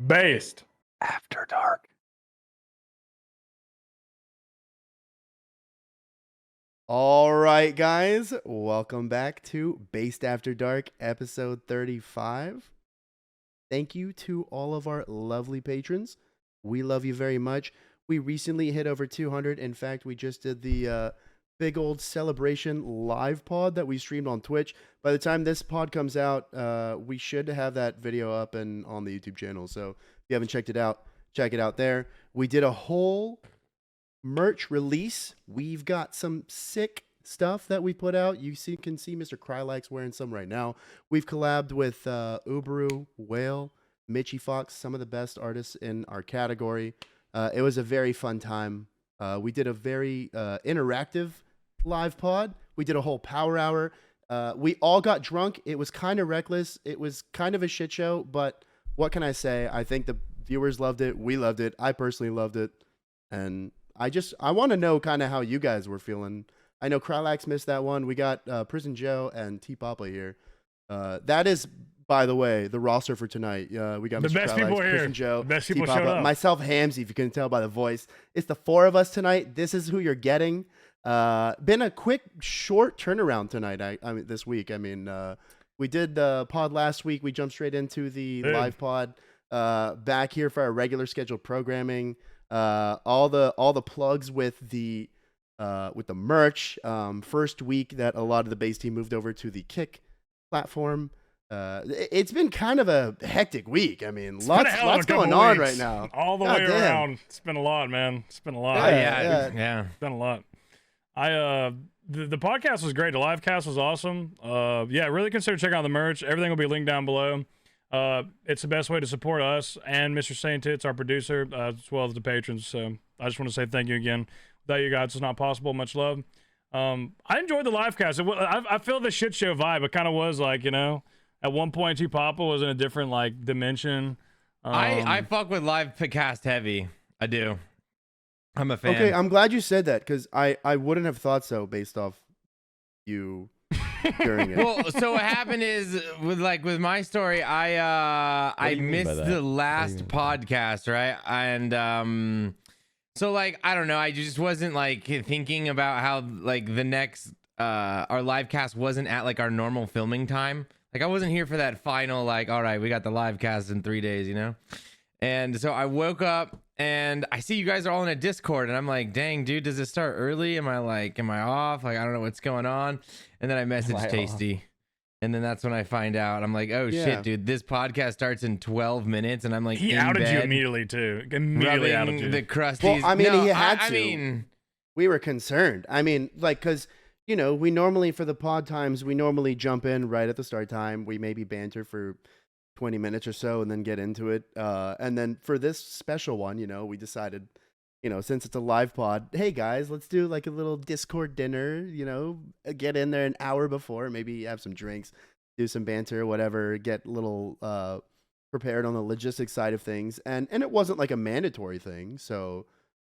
Based After Dark. All right, guys, welcome back to Based After Dark, episode 35. Thank you to all of our lovely patrons. We love you very much. We recently hit over 200. In fact, we just did the big old celebration live pod that we streamed on Twitch. By the time this pod comes out, we should have that video up and on the YouTube channel. So if you haven't checked it out, check it out there. We did a whole merch release. We've got some sick stuff that we put out. You can see Mr. Krylax wearing some right now. We've collabed with Uberu, Whale, Mitchie Fox, some of the best artists in our category. It was a very fun time. We did a very interactive live pod. We did a whole power hour. We all got drunk. It was kind of reckless. It was kind of a shit show, but what can I say? I think the viewers loved it. We loved it. I personally loved it. And I want to know kind of how you guys were feeling. I know Krylax missed that one. We got Prison Joe and T Papa here. That is, by the way, the roster for tonight. We got the Mr. best Krylax, people here. Prison Joe, The best T people showed Papa, up. myself, Hamsey. If you couldn't tell by the voice, it's the four of us tonight. This is who you're getting. Been a quick, short turnaround tonight. I mean, this week. I mean, we did the pod last week. We jumped straight into the live pod. Back here for our regular scheduled programming. All the plugs with the merch. First week that a lot of the base team moved over to the Kick platform. It's been kind of a hectic week. I mean, lots going on right now. All the way around. It's been a lot, man. It's been a lot. Yeah. It's been a lot. The podcast was great. The live cast was awesome. Yeah, really consider checking out the merch. Everything will be linked down below. It's the best way to support us and Mr. Saint Tits, our producer, as well as the patrons. So I just want to say thank you again. Without you guys, it's not possible. Much love. I enjoyed the live cast. I feel the shit show vibe. It kind of was like, at one point, T Papa was in a different like dimension. I fuck with live cast heavy. I do. I'm a fan. Okay, I'm glad you said that because I wouldn't have thought so based off you during it. Well, so what happened is with my story, I missed the last podcast, right? And so I don't know, I just wasn't thinking about how the next our live cast wasn't at our normal filming time. I wasn't here for that final all right, we got the live cast in 3 days, And so I woke up and I see you guys are all in a Discord and I'm like, dang, dude, does it start early? Am I off? I don't know what's going on. And then I messaged Tasty. And then that's when I find out. I'm like, oh shit, dude, this podcast starts in 12 minutes. And I'm he in outed bed, you immediately too. Immediately outed you. The crusties. Well, I mean, no, he had to. I mean, we were concerned. I mean, because we normally for the pod times we normally jump in right at the start time. We maybe banter for 20 minutes or so and then get into it. And then for this special one, we decided, since it's a live pod, hey guys, let's do a little Discord dinner, get in there an hour before, maybe have some drinks, do some banter, whatever, get a little prepared on the logistics side of things. And it wasn't a mandatory thing. So,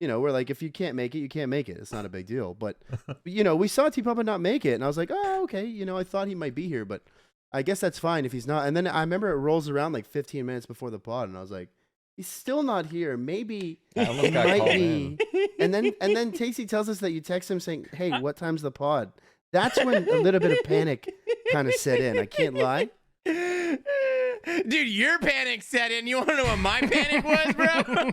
we're if you can't make it, you can't make it. It's not a big deal. But, we saw T-Papa not make it and I was like, oh, okay. I thought he might be here, but I guess that's fine if he's not. And then I remember it rolls around 15 minutes before the pod, and I was like, he's still not here. Maybe he might be. And then Tasty tells us that you text him saying, hey, what time's the pod? That's when a little bit of panic kind of set in. I can't lie. Dude, your panic set in. You want to know what my panic was, bro?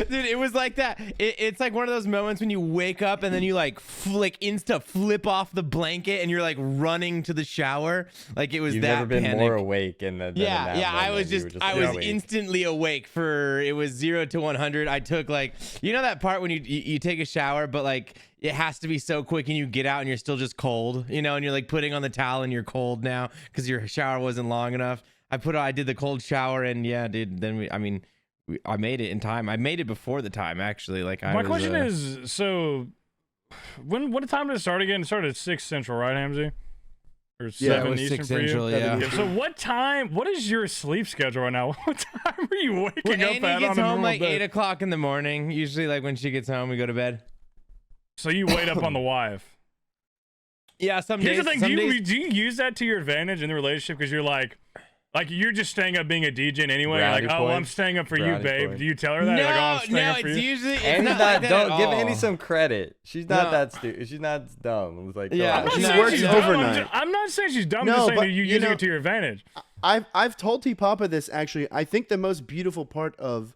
Dude, it was like that. It's like one of those moments when you wake up and then you insta flip off the blanket and you're running to the shower. It was You've that never been panic. more awake in that I was awake. instantly awake it was 0 to 100. I took that part when you take a shower, but it has to be so quick and you get out and you're still just cold, and you're putting on the towel and you're cold now because your shower wasn't long enough. I did the cold shower and yeah, dude. Then I made it in time. I made it before the time actually. My question is, so what time did it start again? It started at 6 Central, right, Hamsey? Or 7 Eastern 6 for you? Central, yeah. So what is your sleep schedule right now? What time are you waking up Andy at gets on a home normal day? 8 o'clock in the morning. Usually when she gets home, we go to bed. So you wait up on the wife. Yeah, some Here's days. the thing, do you use that to your advantage in the relationship? Because you're Like you're just staying up being a DJ anyway. You're Brownie like, oh, well, I'm points. staying up for you, Brownie babe. points. Do you tell her that? You're like, oh, I'm staying up for it's you. usually it's Annie's not not. like that at Don't give all. Annie some credit. She's not No. that stupid. She's not dumb. It's like, Yeah, I'm not She saying works she's dumb. overnight. I'm not saying she's dumb. No, I'm just saying but, that you're you using know- it to your advantage. I've told T Papa this actually. I think the most beautiful part of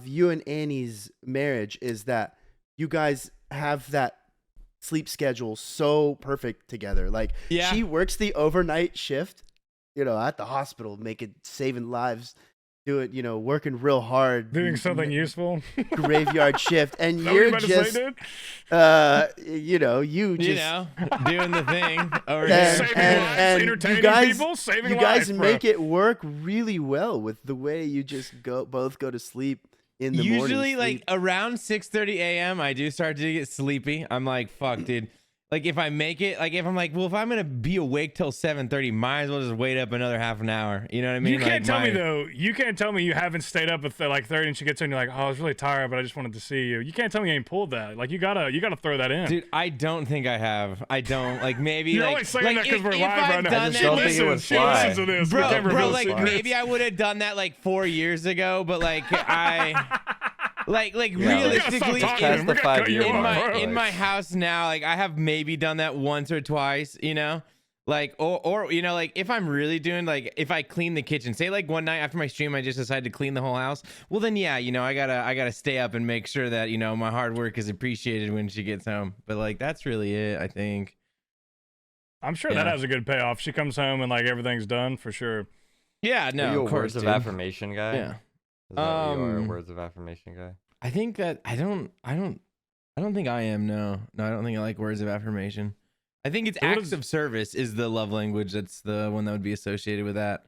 you and Annie's marriage is that you guys have that sleep schedule so perfect together. Like Yeah. she works the overnight shift, at the hospital, saving lives, working real hard, Doing something useful. graveyard shift, and Is that what you're about to say, just, dude? you just. Doing the thing over And, here. Saving and, lives, and entertaining you guys, people, saving you guys lives, bro. make it work really well with the way you just both go to sleep in the morning. Usually, like sleep. around 6:30 a.m., I do start to get sleepy. I'm like, fuck, dude. Like if I make it, like if I'm like, well, if I'm gonna be awake till 7:30, might as well just wait up another half an hour. You know what I mean? You can't Like, tell me my- though. You can't tell me you haven't stayed up at like 30 and she gets in. You're like, oh, I was really tired, but I just wanted to see you. You can't tell me you ain't pulled that. Like you gotta throw that in. Dude, I don't think I have. I don't like maybe. You're like, only saying like, that because if- we're if live I've right now. done just that, don't think it would She fly. listens to this. bro, We can't bro, reveal like secrets. maybe I would have done that like 4 years ago, but like like Yeah, like, realistically, stop Past talking. the We gotta 5 cut you years off, mark, bro. in my house now, like I have maybe done that once or twice, like or like if I'm really doing like if I clean the kitchen, say like one night after my stream I just decided to clean the whole house, well then yeah, I gotta stay up and make sure that my hard work is appreciated when she gets home. But like that's really it, I think. I'm sure that Yeah. has a good payoff. She comes home and like everything's done for sure. Yeah, Are no, you a of course, words of dude. affirmation guy? Yeah. Is that what you are, a Um, words of affirmation guy? I think that I don't think I am. No, I don't think I like words of affirmation. I think it's So what acts is- of service is the love language. That's the one that would be associated with that.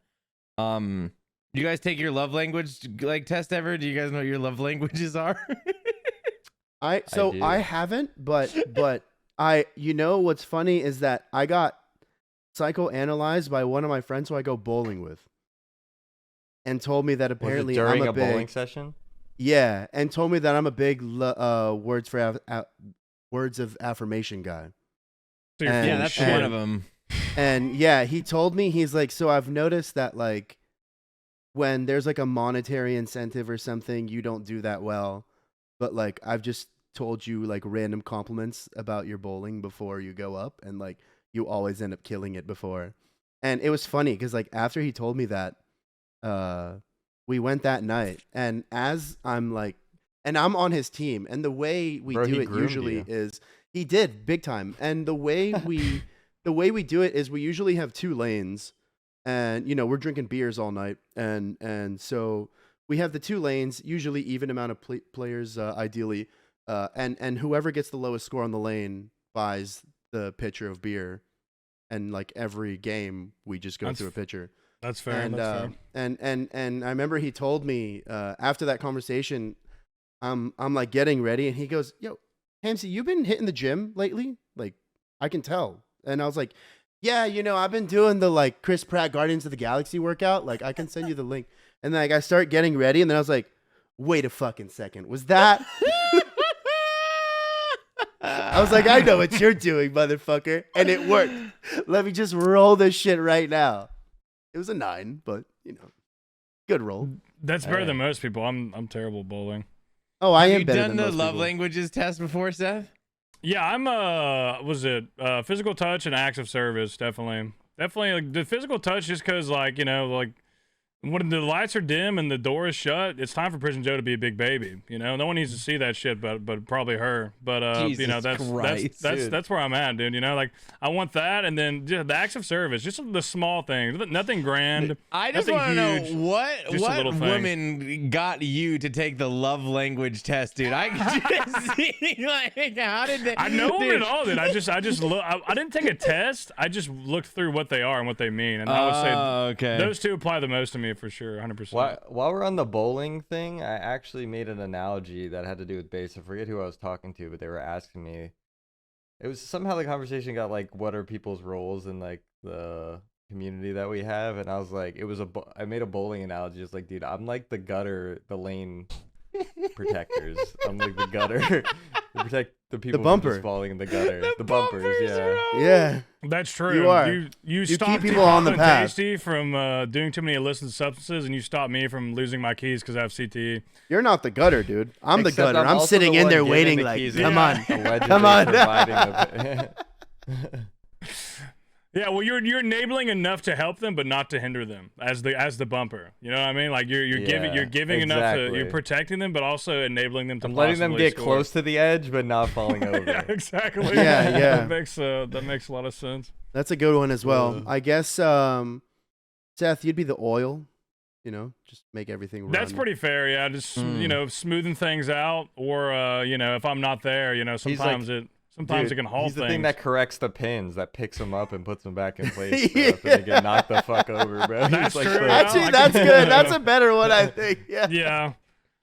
Do you guys take your love language like test ever? Do you guys know what your love languages are? do. I haven't, but what's funny is that I got psychoanalyzed by one of my friends who I go bowling with, and told me that Was it apparently during I'm a bowling big session? and told me that I'm a big words of affirmation guy. So you're And- yeah, full of that's shit. one of them. And yeah, he told me, he's like, so I've noticed that like when there's like a monetary incentive or something, you don't do that well. But like I've just told you like random compliments about your bowling before you go up, and like you always end up killing it before. And it was funny because like after he told me that, we went that night, and as I'm like, and I'm on his team, and the way we Bro, do he it groomed usually you. is he did big time, and the way we do it is we usually have 2 lanes, and we're drinking beers all night, and so we have the 2 lanes, usually even amount of players, ideally, and whoever gets the lowest score on the lane buys the pitcher of beer, and like every game we just go That's through a pitcher. That's fair. And That's fair. and I remember he told me after that conversation, I'm like getting ready, and he goes, "Yo, Hamsey, you been hitting the gym lately? Like, I can tell." And I was like, "Yeah, I've been doing the like Chris Pratt Guardians of the Galaxy workout. Like, I can send you the link." And then like I start getting ready, and then I was like, "Wait a fucking second, was that?" I was like, "I know what you're doing, motherfucker," and it worked. Let me just roll this shit right now. It was a 9, but good roll. That's better than most people. I'm terrible at bowling. Oh, I Have am you better done than the most love people. languages test before, Seth? Yeah, I'm physical touch and acts of service, definitely. Like the physical touch just cause like, like when the lights are dim and the door is shut, it's time for Prison Joe to be a big baby. No one needs to see that shit, but probably her. But Jesus Christ, that's where I'm at, dude. Like I want that, and then just the acts of service, just the small things, nothing grand. I just nothing want to know huge, what just a little thing. woman got you to take the love language test, dude. I could just see like how did they? I know them dude. at all, dude. I just look. I didn't take a test. I just looked through what they are and what they mean, and I would say Okay. those 2 apply the most to me for sure, 100%. While we're on the bowling thing, I actually made an analogy that had to do with base. I forget who I was talking to, but they were asking me. It was somehow the conversation got like, what are people's roles in like the community that we have? And I was like, I made a bowling analogy. Just like, dude, I'm like the gutter, the lane protectors. I'm like the gutter. To protect the people bumper. from just falling in the gutter. The bumpers, yeah. Yeah. That's true. You are. You keep stopped people on the path. Tasty from doing too many illicit substances, and you stopped me from losing my keys because I have CTE. You're not the gutter, dude. I'm the Except gutter. I'm also sitting the in one there giving waiting the like, keys come and on. allegedly Come on. providing the- Yeah, well, you're enabling enough to help them, but not to hinder them as the bumper. You know what I mean? Like you're giving enough to, you're protecting them, but also enabling them to. I'm letting them get score. close to the edge, but not falling over. Yeah, exactly. Yeah. That makes a lot of sense. That's a good one as well. I guess, Seth, you'd be the oil. You know, just make everything run. That's pretty fair. Yeah, just smoothing things out, or if I'm not there, sometimes Sometimes it can halt He's the things. thing that corrects the pins, that picks them up and puts them back in place. Bro, after they get knocked the fuck over, bro. That's He's true. Actually, that's good. That's a better one, I think. Yeah. Yeah.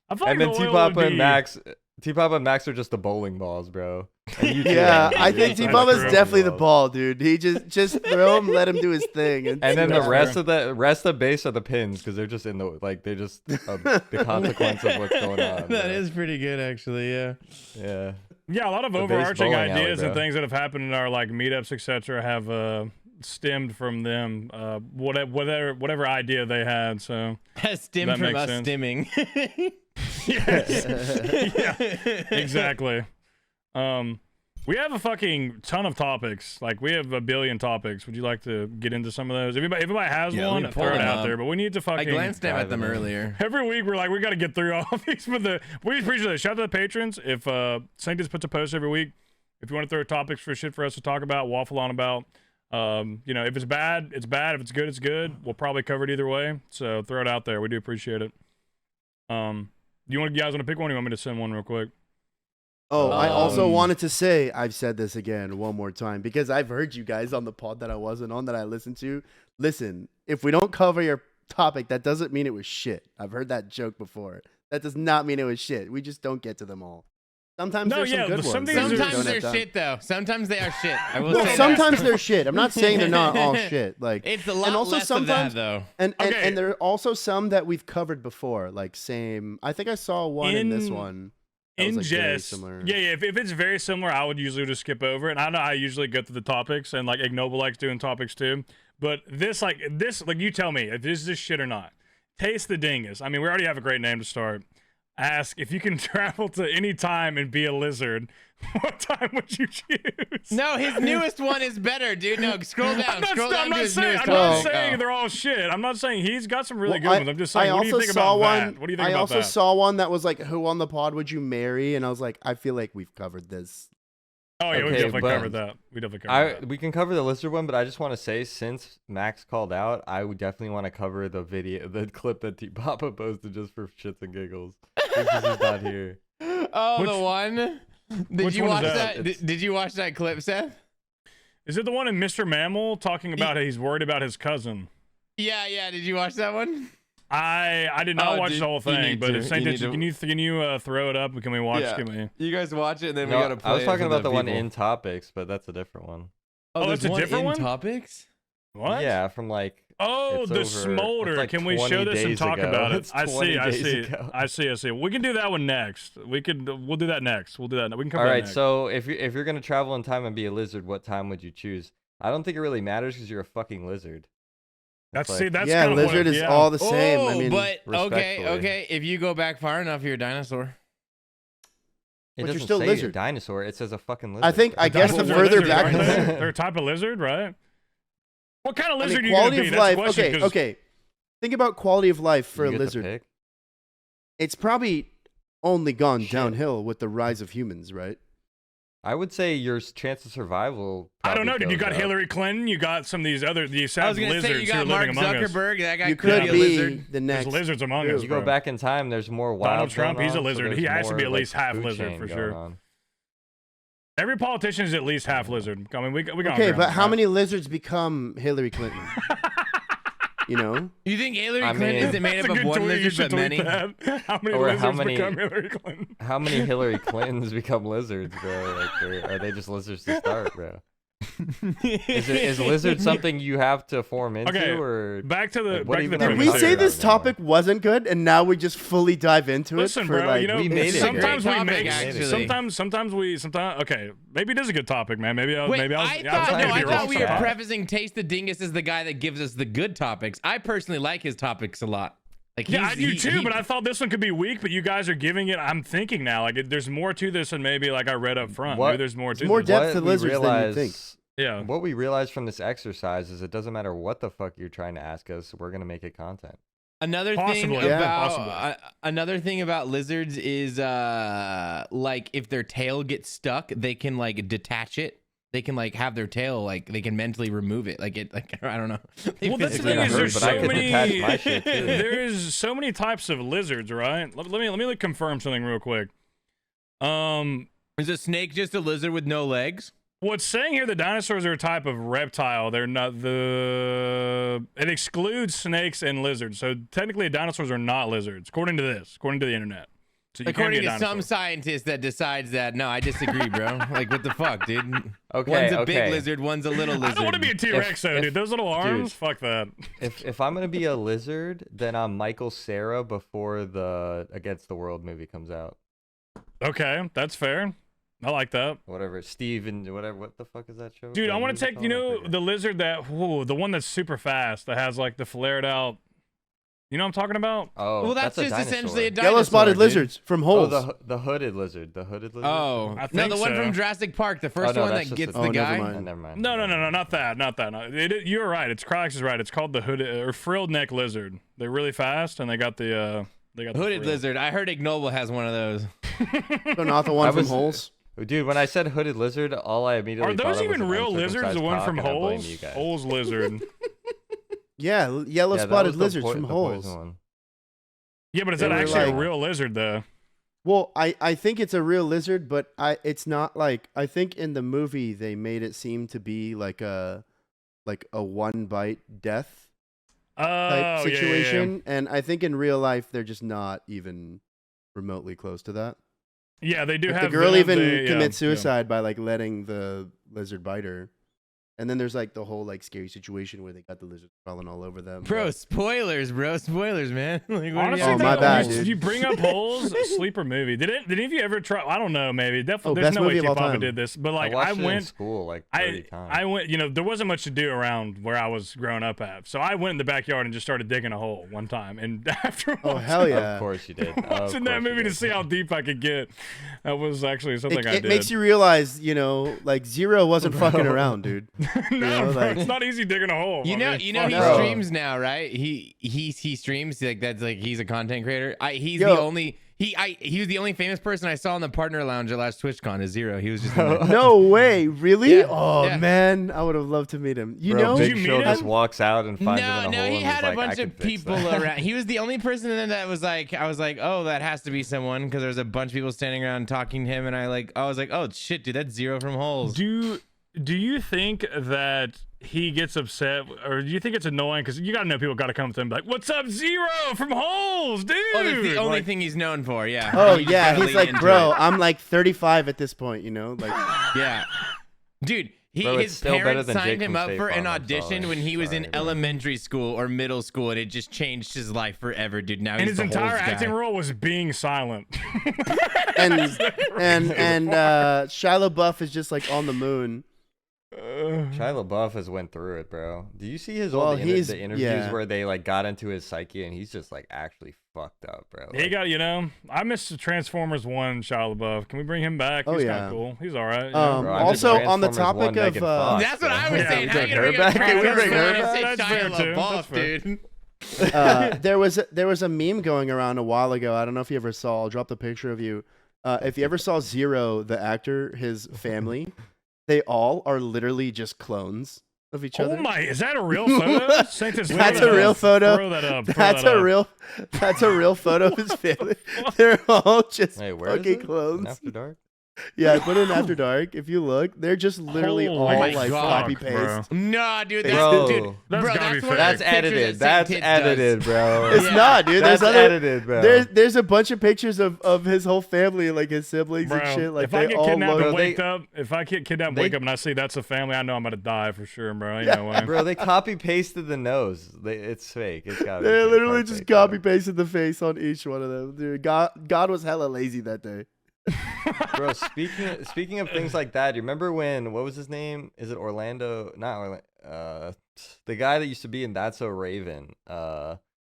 I feel And like then the oil T-Papa would and be- Max, T-Papa and Max are just the bowling balls, bro. And you too, Yeah, Andy, I you're think just T-Papa's bowling definitely the balls. ball, dude. He just throw him, let him do his thing. And then the That's rest of the base are the pins because they're just in the they're just the consequence of what's going on. That bro. is pretty good, actually. Yeah. Yeah. Yeah, a lot of The base overarching bowling alley, ideas and bro. things that have happened in our like meetups, etc., have stemmed from them. Whatever idea they had. So Stemmed That from makes us sense. stimming. yes, yeah, exactly. We have a fucking ton of topics. Like we have a billion topics. Would you like to get into some of those? If anybody has Yeah, one, let me pull throw it them out up. there. But we need to I fucking. glanced at them diving in. earlier. Every week we're like, we got to get through all of these. We appreciate it. Shout out to the patrons. If Sanctus puts a post every week, if you want to throw topics for shit for us to talk about, waffle on about. If it's bad, it's bad. If it's good, it's good. We'll probably cover it either way. So throw it out there. We do appreciate it. You guys want to pick one? Or you want me to send one real quick? Oh, I also Um, wanted to say, I've said this again one more time because I've heard you guys on the pod that I wasn't on that I listened to. Listen, if we don't cover your topic, that doesn't mean it was shit. I've heard that joke before. That does not mean it was shit. We just don't get to them all. Sometimes No, there's yeah, some good some ones. things We just Sometimes don't they're have time. shit, though. Sometimes they are shit. I will Well, say sometimes that. they're shit. I'm not saying they're not all shit. Like, It's a lot and also less sometimes, of that, though. and Okay. there are also some that we've covered before. Like same. I think I saw one in this one. That was, In like, very jest, similar. yeah. If it's very similar, I would usually just skip over it. I know I usually go through the topics, and like Ignoble likes doing topics too. But this, you tell me if this is this shit or not. Taste the dingus. I mean, we already have a great name to start. Ask if you can travel to any time and be a lizard. What time would you choose? No, his newest one is better, dude. No, scroll down. Scroll down to his newest I'm not one. saying Oh. they're all shit. I'm not saying he's got some really Well, good ones. I'm just saying, what do you think about that? What do you think I about also that? saw one that was like, "Who on the pod would you marry?" And I was like, I feel like we've covered this. Oh yeah, we Okay, definitely but covered that. We definitely covered that. We can cover the lizard one, but I just want to say, since Max called out, I would definitely want to cover the clip that T-Papa posted just for shits and giggles. Since he's not here. Oh, Which- the one? Did which you one watch is that? that? Did you watch that clip, Seth? Is it the one in Mr. Mammal talking about he's worried about his cousin? Yeah. Did you watch that one? I did not Oh, watch dude, the whole you thing, need but to. if Saint, You need to- can you throw it up? Can we watch? Yeah. Can we? You guys watch it, and then No, we gotta play I was it talking for about the one people. in topics, but that's a different one. Oh, there's that's a one different in one? topics? What? Yeah, from like. Oh, It's the over- smolder. it's like Can we show 20 this and days talk ago. about it? It's I 20 see. days ago. I see. We can do that one next. We'll do that next. We'll do that. We can cover All that right, next. so if you're gonna travel in time and be a lizard, what time would you choose? I don't think it really matters because you're a fucking lizard. that's like- see. That's yeah, kind of lizard is all the same. Oh, I mean, but okay. respectfully. If you go back far enough, you're a dinosaur. It But you're doesn't still say lizard. dinosaur. It says a fucking lizard. I think I guess the Dinosaurs are further lizards, back. aren't they? They're a type of lizard, right? What kind of I lizard mean, are you quality gonna of be? That's the life. question, Okay, 'cause- okay. Think about quality of life for You a get to lizard. pick? It's probably only gone Shit. downhill with the rise of humans, right? I would say your chance of survival. I don't know. probably Did you goes got up. Hillary Clinton? You got some of these other these I was sad gonna say lizards you who are got Mark living among us. Zuckerberg. That guy You could could be a be lizard. the There's next. lizards among us. You go bro. back in time. There's more wild. Donald Trump, going he's a on, so lizard. there's He has to more, be at like, least half food lizard chain for going sure. on. Every politician is at least half lizard. I mean, we got Okay, but how many lizards become Hillary Clinton? You know, You think Hillary I Clinton mean- isn't made That's up a of good one tweet. You lizard should but tweet many? that. How many Or lizards how many- become Hillary Clinton? How many Hillary Clintons become lizards, bro? Like, are they just lizards to start, bro? Is lizard something you have to form into, Okay, or back to the what back to the even are Did we we premise say here. talking this about anymore? topic wasn't good, and now we just fully dive into Listen, it for bro, like? you know, We made it sometimes good. we Topic, make actually. sometimes okay, maybe it is a good topic, man. Maybe I was Wait, maybe I was I yeah, thought, I no, was I wrong thought we were somehow. prefacing Taste the Dingus as the guy that gives us the good topics. I personally like his topics a lot. Like, Yeah, I he's- do he- too, he- but I thought this one could be weak, but you guys are giving it. I'm thinking now, like there's more to this than maybe like I read up front. What- Maybe there's more to more this. depth What to we lizards than you think. Yeah. What we realized from this exercise is it doesn't matter what the fuck you're trying to ask us, we're gonna make it content. Another Possibly, thing yeah, about possibly. another thing about lizards is like if their tail gets stuck, they can like detach it. They can like have their tail like they can mentally remove it. Like it like I don't know. They Well, that's the physically thing is remove there's it. but I so could many detach my shit, too. there's so many types of lizards, right? Let me like, confirm something real quick. Is a snake just a lizard with no legs? What's saying here, the dinosaurs are a type of reptile. They're not it excludes snakes and lizards. So technically dinosaurs are not lizards, according to the internet. So you According can to be a some dinosaur. scientist that decides that, no, I disagree, bro. Like, what the fuck, dude? Okay, One's a okay. big lizard, one's a little lizard. I don't want to be a T-Rex though, dude. Those little arms, fuck that. If I'm gonna be a lizard, then I'm Michael Cera before the Against the World movie comes out. Okay, that's fair. I like that. Whatever, Steve and whatever. What the fuck is that show? Dude, I That want movie to take, called? I forget. the lizard the one that's super fast, that has like the flared out. You know what I'm talking about? Oh, Well, that's a just dinosaur. essentially a dinosaur. Yellow spotted dude. lizards from Oh, holes. the hooded lizard. The hooded lizard. Oh, I no, think the one so. from Jurassic Park, the first no, one that's that just gets a- the Oh, never guy. mind. Never mind. No, not that. No, you're right. It's Crocs is right. It's called the hooded or frilled neck lizard. They're really fast and they got the the Hooded frill. lizard. I heard Ignoble has one of those. So not the one I from was- holes. Dude, when I said hooded lizard, all I immediately Are thought those of was even an real lizards? The uncircumcised one cock, from and I blame you Holes? guys. Holes lizard. Yeah, yellow Yeah, that spotted was the lizards from the holes. poison one. Yeah, but is They that were actually a like- real lizard though? Well, I think it's a real lizard, but it's not like I think in the movie they made it seem to be like a one bite death Oh, type yeah, yeah, situation, and I think in real life they're just not even remotely close to that. Yeah, they do Like, have the girl venom, even yeah, commits yeah. suicide by like letting the lizard bite her. And then there's like the whole like scary situation where they got the lizard crawling all over them. Bro, but- spoilers, man. Like, what do you Honestly, have Oh, my to- bad, you, dude. you bring up Holes, sleeper movie. Did any of you ever try? I don't know, maybe. Definitely, Oh, there's best no way movie of all K-pop time. did this, but like I watched I it in went. school like 30 times. I went, there wasn't much to do around where I was growing up at. So I went in the backyard and just started digging a hole one time. And after Oh watching, hell yeah! Of course you did. watching that movie to see how deep I could get, that was actually something I It did. makes you realize, like Zero wasn't fucking around, dude. no, know, bro, like- it's not easy digging a hole. You I know, mean, you know, fuck he no. streams now, right? He streams like that's like he's a content creator. He's Yo. the only he was the only famous person I saw in the partner lounge at last TwitchCon is Zero. He was just in there. No way, really? Yeah, Oh yeah. man, I would have loved to meet him. You Bro, know, Did Big you Show meet just him? walks out and finds him in No, a no, hole he and had is a like, I bunch can of fix people that. around. He was the only person in there that was like, I was like, oh, that has to be someone because there was a bunch of people standing around talking to him, and I was like, oh shit, dude, that's Zero from Holes. Do you think that he gets upset, or do you think it's annoying? Because you gotta know people gotta come to him and be like, "What's up, Zero from Holes, dude?" Oh, that's the only Like, thing he's known for. Yeah. oh You yeah, gotta he's lean like, into bro, it. I'm like 35 at this point, like Yeah. Dude, Bro, it's his still better parents than signed Jake him from up State for an Farm, I'm audition sorry. when he was in Sorry, bro. elementary school or middle school, and it just changed his life forever, dude. Now and he's his the entire Holes guy. acting role was being silent. and Shia LaBeouf is just like on the moon. Shia LaBeouf has went through it, bro. Do you see his Well, old he's- the interviews yeah. where they like got into his psyche and he's just like actually fucked up, bro? He Like, got, I missed the Transformers 1 Shia LaBeouf. Can we bring him back? Oh, He's yeah. kind of cool. He's all right. Bro, I'm just Also on the Transformers topic 1 of Megan Fox, That's what bro. I was Yeah, saying. we How bring you her gonna back? get Can we bring Transformers her when I back? say That's Shia fair, too. LaBeouf, That's fair. dude? there was a meme going around a while ago. I don't know if you ever saw. I'll drop the picture of you. If you ever saw Zero, the actor, his family, they all are literally just clones of each other. Oh my! Is that a real photo? Sanctus, throw That's that a real up. photo. Throw that up. Throw That's that a up. real photo of his family. They're all just Hey, where is fucking it? clones. After Dark? Yeah, I put in After Dark. If you look, they're just literally Holy all my like God, copy bro. paste. No, dude, Bro, that's gotta be one of fake. those That's pictures edited. that That's Saint Tits edited, does. bro. It's not, dude. That's There's other. edited, bro. There's a bunch of pictures of his whole family, like his siblings Bro, and shit. Like if I they get all kidnapped look. and Bro, wake up, if I get kidnapped and they- wake up and I see that's a family, I know I'm gonna die for sure, bro. Ain't Yeah. no way. Bro, they copy pasted the nose. It's fake. It's gotta be They fake, literally perfect, just bro. copy pasted the face on each one of them. Dude, God was hella lazy that day. Bro, speaking of things like that, you remember when, what was his name? Is it Orlando? Not Orlando. The guy that used to be in That's So Raven.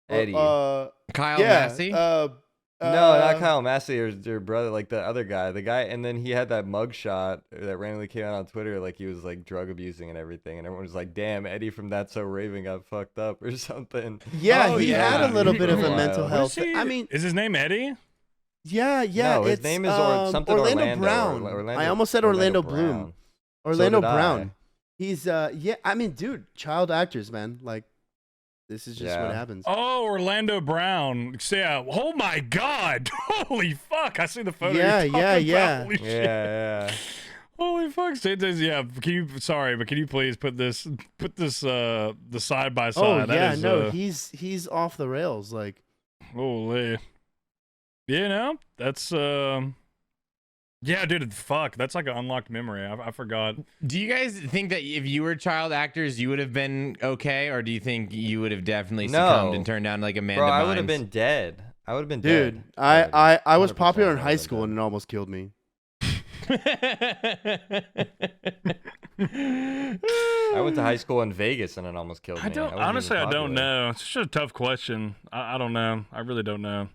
Eddie. Kyle Yeah. Massey. No, not Kyle Massey or your brother, like the other guy. The guy, and then he had that mugshot that randomly came out on Twitter, like he was like drug abusing and everything, and everyone was like, "Damn, Eddie from That's So Raven got fucked up or something." Yeah, Oh, he yeah. had a little bit of For a a mental while. health. What is he? I mean, Is his name Eddie? yeah. No, his it's, name is something Orlando Orlando. Brown. I almost said Orlando Bloom. Orlando did I. Brown. He's yeah. I mean, dude, child actors, man. Like, this is just what Yeah. happens. Oh, Orlando Brown. Yeah. Oh my God. Holy fuck. I see the photo. Yeah, you're talking yeah, about. yeah. Holy shit. Yeah. Holy fuck. Yeah. Can you please put this the side by Oh side? yeah, That is, no, he's off the rails. Like, holy. You know, that's yeah, dude, fuck. That's like an unlocked memory. I forgot. Do you guys think that if you were child actors, you would have been okay, or do you think you would have definitely succumbed No. and turned down like Amanda Bro, I Bynes? would have been dead. I would have been dude, dead. I was 100% popular in I high would've school been and it almost killed me. I went to high school in Vegas and it almost killed me. I don't wasn't honestly. even I don't popular. know. It's just a tough question. I don't know. I really don't know.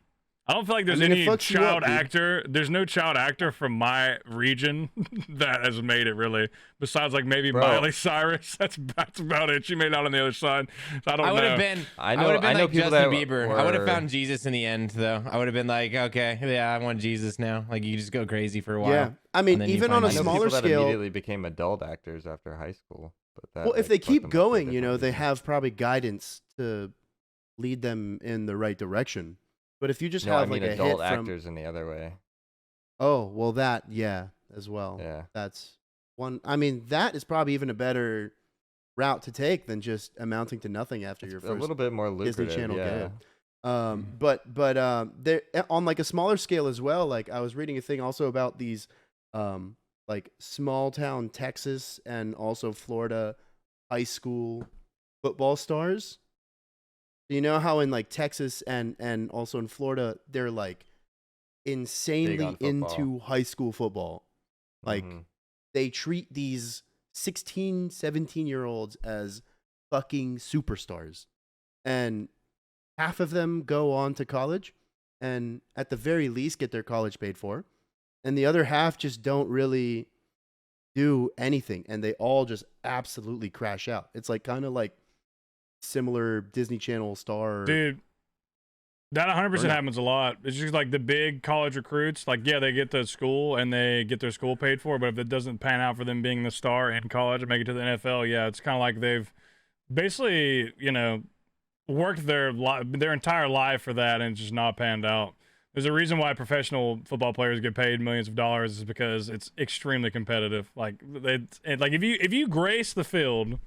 I don't feel like there's I mean, it any fucks you child up, dude. actor. There's no child actor from my region that has made it really. Besides, like maybe Bro. Miley Cyrus. That's about it. She made it out on the other side. So I don't I would know. have been. I would have been know like people Justin that Bieber. I would have were- found Jesus in the end, though. I would have been like, okay, yeah, I want Jesus now. Like you just go crazy for a while. Yeah, I and mean, then you even find on a I know Jesus. smaller people that scale. immediately became adult actors after high school. But that, Well, if like, they fucked keep them up for a going, you know, different they reason. have probably guidance to lead them in the right direction. But if you just No, I have mean like a adult hit from, actors in the other way. oh well, that yeah, as well. Yeah. That's one. I mean, that is probably even a better route to take than just amounting to nothing after your A first little bit more Disney lucrative. Channel Yeah. gig. But there on like a smaller scale as well. Like I was reading a thing also about these like small town Texas and also Florida high school football stars. You know how in like Texas and also in Florida they're like insanely on football. into high school football. Like Mhm. they treat these 16, 17-year-olds as fucking superstars. And half of them go on to college and at the very least get their college paid for. And the other half just don't really do anything. And they all just absolutely crash out. It's like kind of like similar Disney Channel star. Dude, that 100% Burnout. happens a lot. It's just like the big college recruits. Like, yeah, they get to school and they get their school paid for, but if it doesn't pan out for them being the star in college and make it to the NFL, yeah, it's kind of like they've basically, you know, worked their entire life for that and it's just not panned out. There's a reason why professional football players get paid millions of dollars is because it's extremely competitive. Like, if you grace the field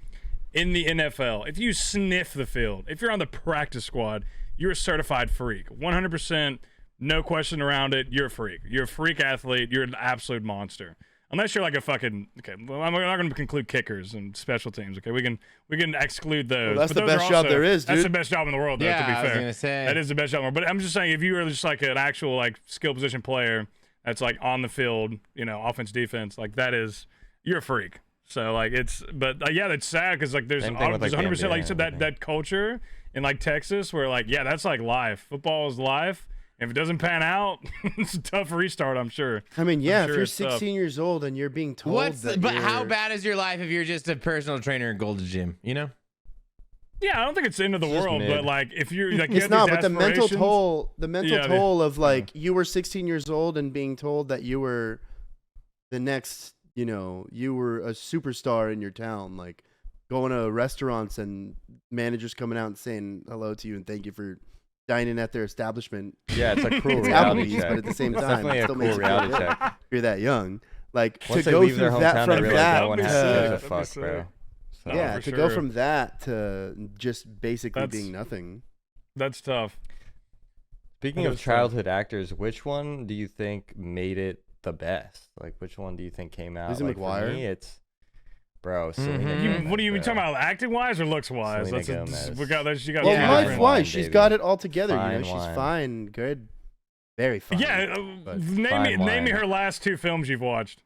in the NFL, if you sniff the field, if you're on the practice squad, you're a certified freak. 100%, no question around it. You're a freak. You're a freak athlete. You're an absolute monster. Unless you're like a fucking well, I'm not going to conclude kickers and special teams. Okay, we can exclude those. Well, that's But the those best are job also- there is, That's dude. the best job in the world, though. Yeah, to be I was fair, gonna say. that is the best job in the world. But I'm just saying, if you are just like an actual like skill position player that's like on the field, you know, offense, defense, like that is you're a freak. So like yeah, that's sad because like there's Same thing with, like, 100% the like you said NBA. that culture in like Texas where like yeah, that's like life. Football is life. If it doesn't pan out, it's a tough restart, I'm sure. I mean, yeah, sure if you're it's tough. 16 years old and you're being told that But how you're- bad is your life if you're just a personal trainer at Gold's Gym? You know. Yeah, I don't think it's the end of the It's just world, mid. but like if you're like you it's have not, these but the mental aspirations- toll, Yeah, toll of like you were 16 years old and being told that you were the next, you know, you were a superstar in your town, like going to restaurants and managers coming out and saying hello to you and thank you for dining at their establishment. Yeah, it's a cruel It's reality Applebee's, check. but at the same It's time, definitely it a still cool makes you feel reality good check. if you're that young. Like Once to they go leave their through that hometown, from they realize that no one has to to- give a That'd be fuck, sick. bro. So, yeah, for to go sure. from that to just basically That's- being nothing. That's tough. Speaking That of is tough. childhood actors, which one do you think made it the best? Like, which one do you think came out? Lizzie like, McGuire? For me, it's Selena Mhm. Gomez. What are you bro. talking about? Acting wise or looks wise? Selena Gomez. We got that. She got Well, Yeah. life different- wise, Fine, she's baby. got it all together. Fine She's wine. fine, good, very fine. Yeah, but- name me wine. her last 2 films you've watched.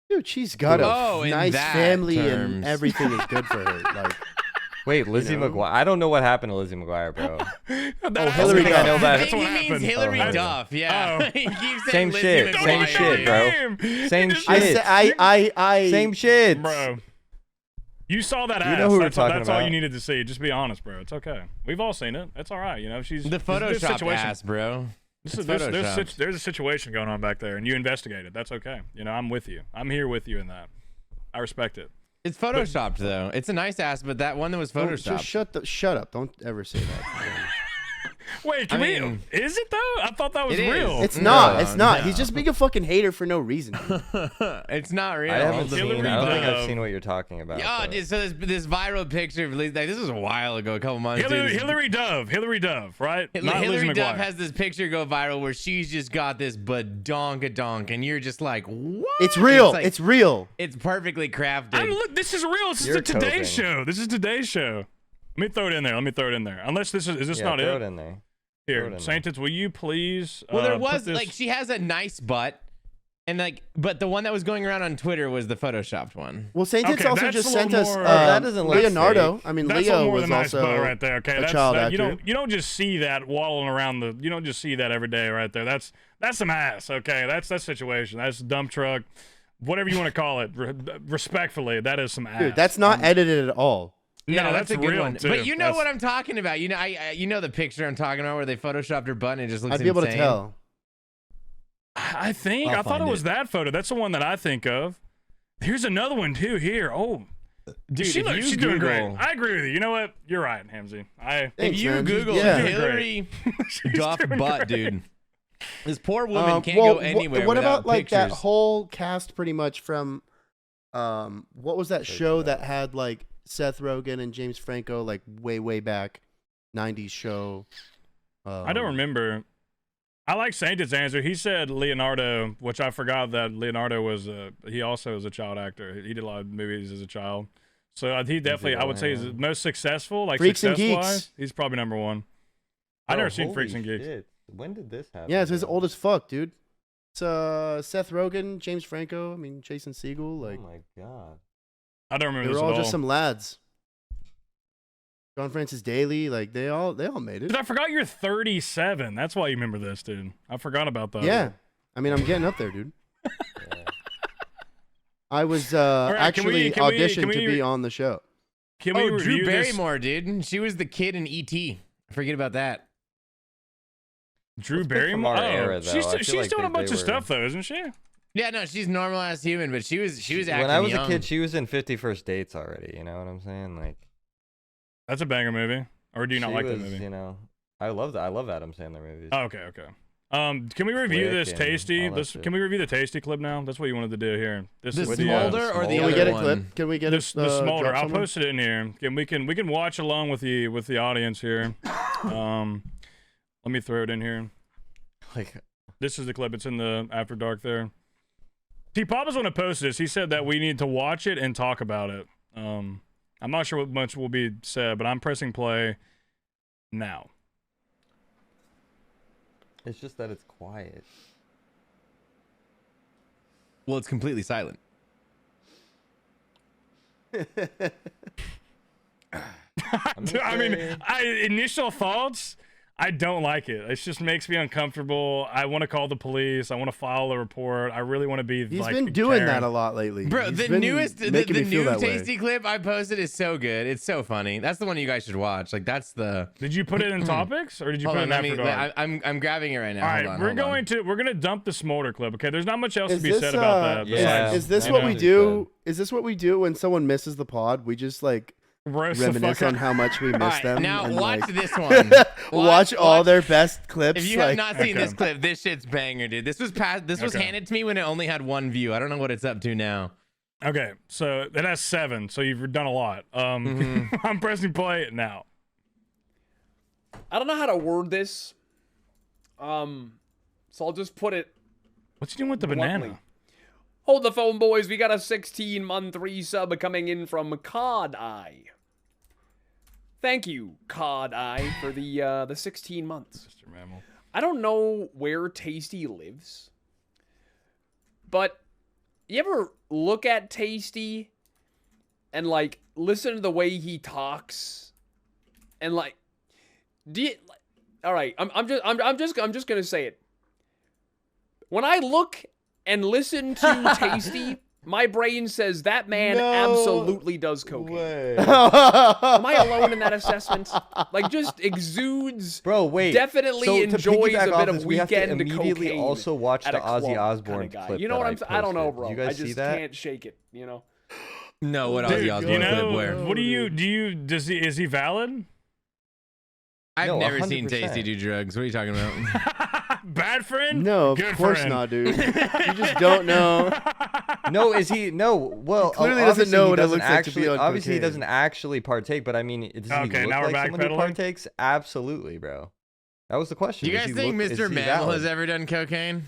Dude, she's got Oh, a in nice that family terms. and everything is good for her. Like, Wait, Lizzie know? McGuire. I don't know what happened to Lizzie McGuire, bro. Oh, Hillary Duff. I know I about think That's what he means happened. Hillary Oh, Duff. Yeah. Oh. He keeps saying Same Lizzie shit, McGuire, same shit, dude. bro. Same shit. I said, I Same shit. Bro. You saw that You ass. know who we're that's all, talking that's all you about. needed to see. Just be honest, bro. It's okay. We've all seen it. It's all right. You know, she's The there's Photoshop situation. ass, bro. This It's is, there's, photoshopped. there's a situation going on back there, and you investigated. That's okay. You know, I'm with you. I'm here with you in that. I respect it. It's photoshopped though. It's a nice ass, but that one that was don't, photoshopped. just shut up. Don't ever say that. Wait, I can we? mean- Is it though? I thought that was It is. real. It's No, not. It's not. no. He's just being a fucking hater for no reason. It's not real. I haven't Hillary seen. I don't think I've Duff. seen what you're talking about. Yeah, but- dude, so this viral picture of Liz, like, this was a while ago, a couple months. Hillary, dude. Hillary Duff, right? Not Hillary Lizzie Duff McGuire. has this picture go viral where she's just got this badonka-donk, and you're just like, what? It's real. like- It's real. It's perfectly crafted. Look, this is real. This is You're a Today coping. Show. This is Today's Show. Let me throw it in there. Unless this is this yeah, not throw it? it in there. Here, Throw it in Saintits, will you please? Well, there put was this- like she has a nice butt, and like, but the one that was going around on Twitter was the photoshopped one. Well, Saint Okay, also that's just a sent little us more- that doesn't look Leonardo. fake. I mean, That's a Leo more was than nice also butt right there. Okay, a that's child that, you actor. don't just see that waddling around the. You don't just see that every day right there. That's some ass. Okay, that's that situation. That's dump truck, whatever you want to call it. Respectfully, that is some ass. Dude, that's not edited at all. no, Yeah, that's a good real one. too. But you know That's- what I'm talking about. You know, you know the picture I'm talking about where they photoshopped her butt and it just looks I'd be able to insane. tell. I think I'll I thought it find was it. that photo. That's the one that I think of. Here's another one too. Here, oh, Dude, she if looks, you she's doing great. Google- I agree with you. You know what? You're right, Hamsey. If Thanks, you man. Google Yeah. Hillary She's Duff doing butt, great. dude, this poor woman can't well, go anywhere. What without about like that pictures. whole cast pretty much from what was that show that had like Seth Rogen and James Franco like way back 90s show? I don't remember. I like Saint's answer. He said Leonardo, which I forgot that Leonardo was. He also was a child actor. He did a lot of movies as a child. So he definitely, I would say, is the most successful. Like Freaks and success Geeks. wise, he's probably number one. I Bro, never seen holy Freaks and Geeks. shit. When did this happen? Yeah, it's his bro? old as fuck, dude. It's Seth Rogen, James Franco, I mean Jason Segel, like Oh my god. I don't remember they this were at all all. just some lads. John Francis Daly, like they all made it. Dude, I forgot you're 37. That's why you remember this, dude. I forgot about that. Yeah. I mean, I'm getting up there, dude. Yeah. I was right, actually can we auditioned to be on the show. Can we Oh, review Drew this? Barrymore, dude. She was the kid in E.T. Forget about that. Drew That's good from Barrymore. our Oh, era, though. she's I feel she's like doing a they bunch of were- stuff though, isn't she? Yeah, no, she's normal ass human, but she was acting When I was young. a kid, she was in 50 First Dates already. You know what I'm saying? Like, That's a banger movie. Or do you not she like was, that movie? You know, I love Adam Sandler movies. Oh, okay. Can we review Quick this and tasty? all that Can shit. we review the tasty clip now? That's what you wanted to do here. This The is smolder or the Can other we get a one? clip? Can we get the smolder. drop I'll somewhere? post it in here. We can watch along with the audience here. Let me throw it in here. Like, This is the clip. It's in the After Dark there. T Papa's want to post this. He said that we need to watch it and talk about it. I'm not sure what much will be said, but I'm pressing play now. it's just that it's quiet. Well, it's completely silent. I mean, initial thoughts, I don't like it. It just makes me uncomfortable. I want to call the police. I want to file a report. I really want to be. He's like, been doing Karen. that a lot lately. Bro, He's the been newest, the making me feel new that way. tasty clip I posted is so good. It's so funny. That's the one you guys should watch. Like that's the. Did you put it in topics or did you Hold put on, it let in me. After Dark? I'm grabbing it right now. All Hold right, on, we're hold on. going to dump the smolder clip. Okay, there's not much else Is to be this said about that. Yeah. besides, is this you what know, we do? Is this what we do when someone misses the pod? We just like Roast the reminisce fuck on out. how much we miss All right, them. now and, watch like, this one. watch all their best clips. If you have like, not seen Okay. this clip, this shit's banger, dude. This was Okay. handed to me when it only had 1 view. I don't know what it's up to now. Okay, so it has 7, so you've done a lot. I'm pressing play now. I don't know how to word this. So I'll just put it What's he doing with the bluntly. banana? Hold the phone, boys. We got a 16-month resub coming in from Cod Eye. Thank you, Cod Eye, for the 16 months. Mr. Mammal. I don't know where Tasty lives, but you ever look at Tasty and like listen to the way he talks and like, all right, I'm just gonna say it. When I look and listen to Tasty, my brain says that man absolutely does cocaine. Am I alone in that assessment? Like, just exudes. Bro, wait. Definitely So to enjoys piggyback a off bit this, of we have to weekend immediately cocaine also watch at the a club Ozzy kinda Osbourne guy. clip. You know what that I don't know, posted. bro. You guys I see just that? can't shake it. You know. No, what Dude, Ozzy Osbourne clip where? what is he valid? I've No, never seen 100%. Tasty do drugs. What are you talking about? Bad friend? no, of Good course friend. not, dude. You just don't know. No, is he? No, well, He clearly obviously doesn't know he what it doesn't looks like to be actually. on Obviously, he cocaine. doesn't actually partake. But I mean, does he Okay, look now we're like someone who backpedaling? partakes? Absolutely, bro. That was the question. Do you Does guys he think look- is Mr. he Mammal valid? has ever done cocaine?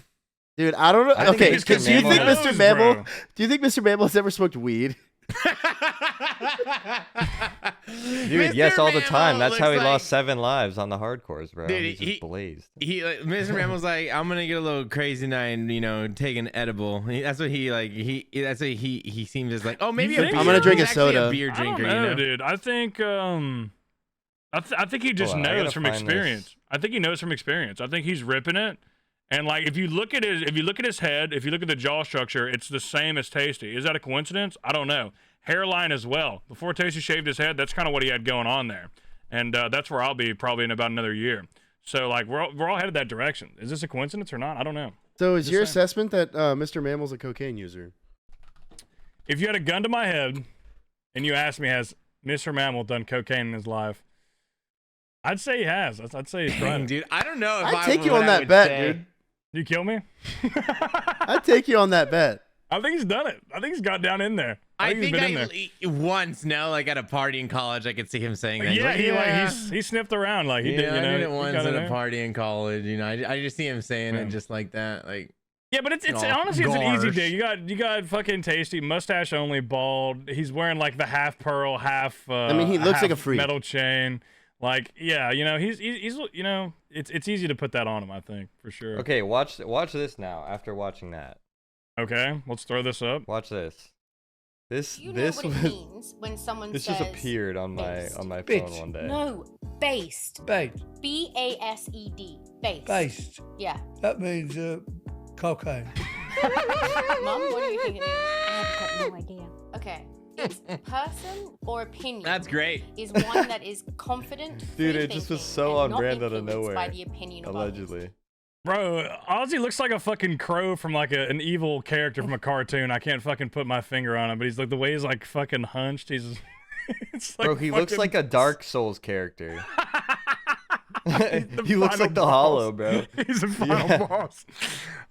Dude, I don't know. I think Okay, Mr. do you think Mammal Mr. knows, Mammal? bro. Do you think Mr. Mammal has ever smoked weed? Dude, yes, all the time. That's how he lost 7 lives on the hardcores, bro. Dude, He's just blazed. Mr. Mammal's like, I'm gonna get a little crazy tonight and, you know, take an edible. That's what he seems as like, oh, maybe You a think beer. I'm gonna drink He's a actually soda. a beer I drinker, don't know, you know? dude. I think I think he just Hold on, I knows gotta from find experience. this. I think he knows from experience. I think he's ripping it. And like if you look at his head, if you look at the jaw structure, it's the same as Tasty. Is that a coincidence? I don't know. Hairline as well. Before Tasty shaved his head, that's kind of what he had going on there. And that's where I'll be probably in about another year. So like we're all headed that direction. Is this a coincidence or not? I don't know. So is Just your saying. assessment that Mr. Mammal's a cocaine user? If you had a gun to my head and you asked me, has Mr. Mammal done cocaine in his life? I'd say he has. I'd say he's tried Dang, it. dude, I don't know if I'd take you what on I that would bet, say. dude. You kill me? I'd take you on that bet. I think he's done it. I think he's got down in there. I he's think been in there. once, no, like at a party in college, I could see him saying that. Yeah, Like, he sniffed around like he yeah, did. You know, I did he it once got in at a there. party in college. You know, I just see him saying Yeah. it just like that. Like, Yeah, but it's Gosh. honestly it's an easy Gosh. day. You got fucking Tasty, mustache only, bald. He's wearing like the half pearl, half. I mean, he looks like a half freak. Metal chain. Like, yeah, you know, he's you know, it's easy to put that on him. I think for sure. Okay, watch this now. After watching that, Okay, let's throw this up. watch this. This You know this what it was means when someone this says just appeared on my based. phone Bitch. one day. No, based. Based. B-A-S-E-D. Based. Based. Yeah. That means cocaine. Mum, what do you think it is? I've got no idea. Okay. It's person or opinion. that's great. Is one that is confident. Dude, free it just was thinking, so and on brand not out of influenced by nowhere, the opinion of others. Allegedly. Bro, Ozzy looks like a fucking crow from like an evil character from a cartoon. I can't fucking put my finger on him, but he's like the way he's like fucking hunched. He's it's like Bro, he looks fucking- like a Dark Souls character. The he looks final like the boss. Hollow, bro. He's a final Yeah. boss.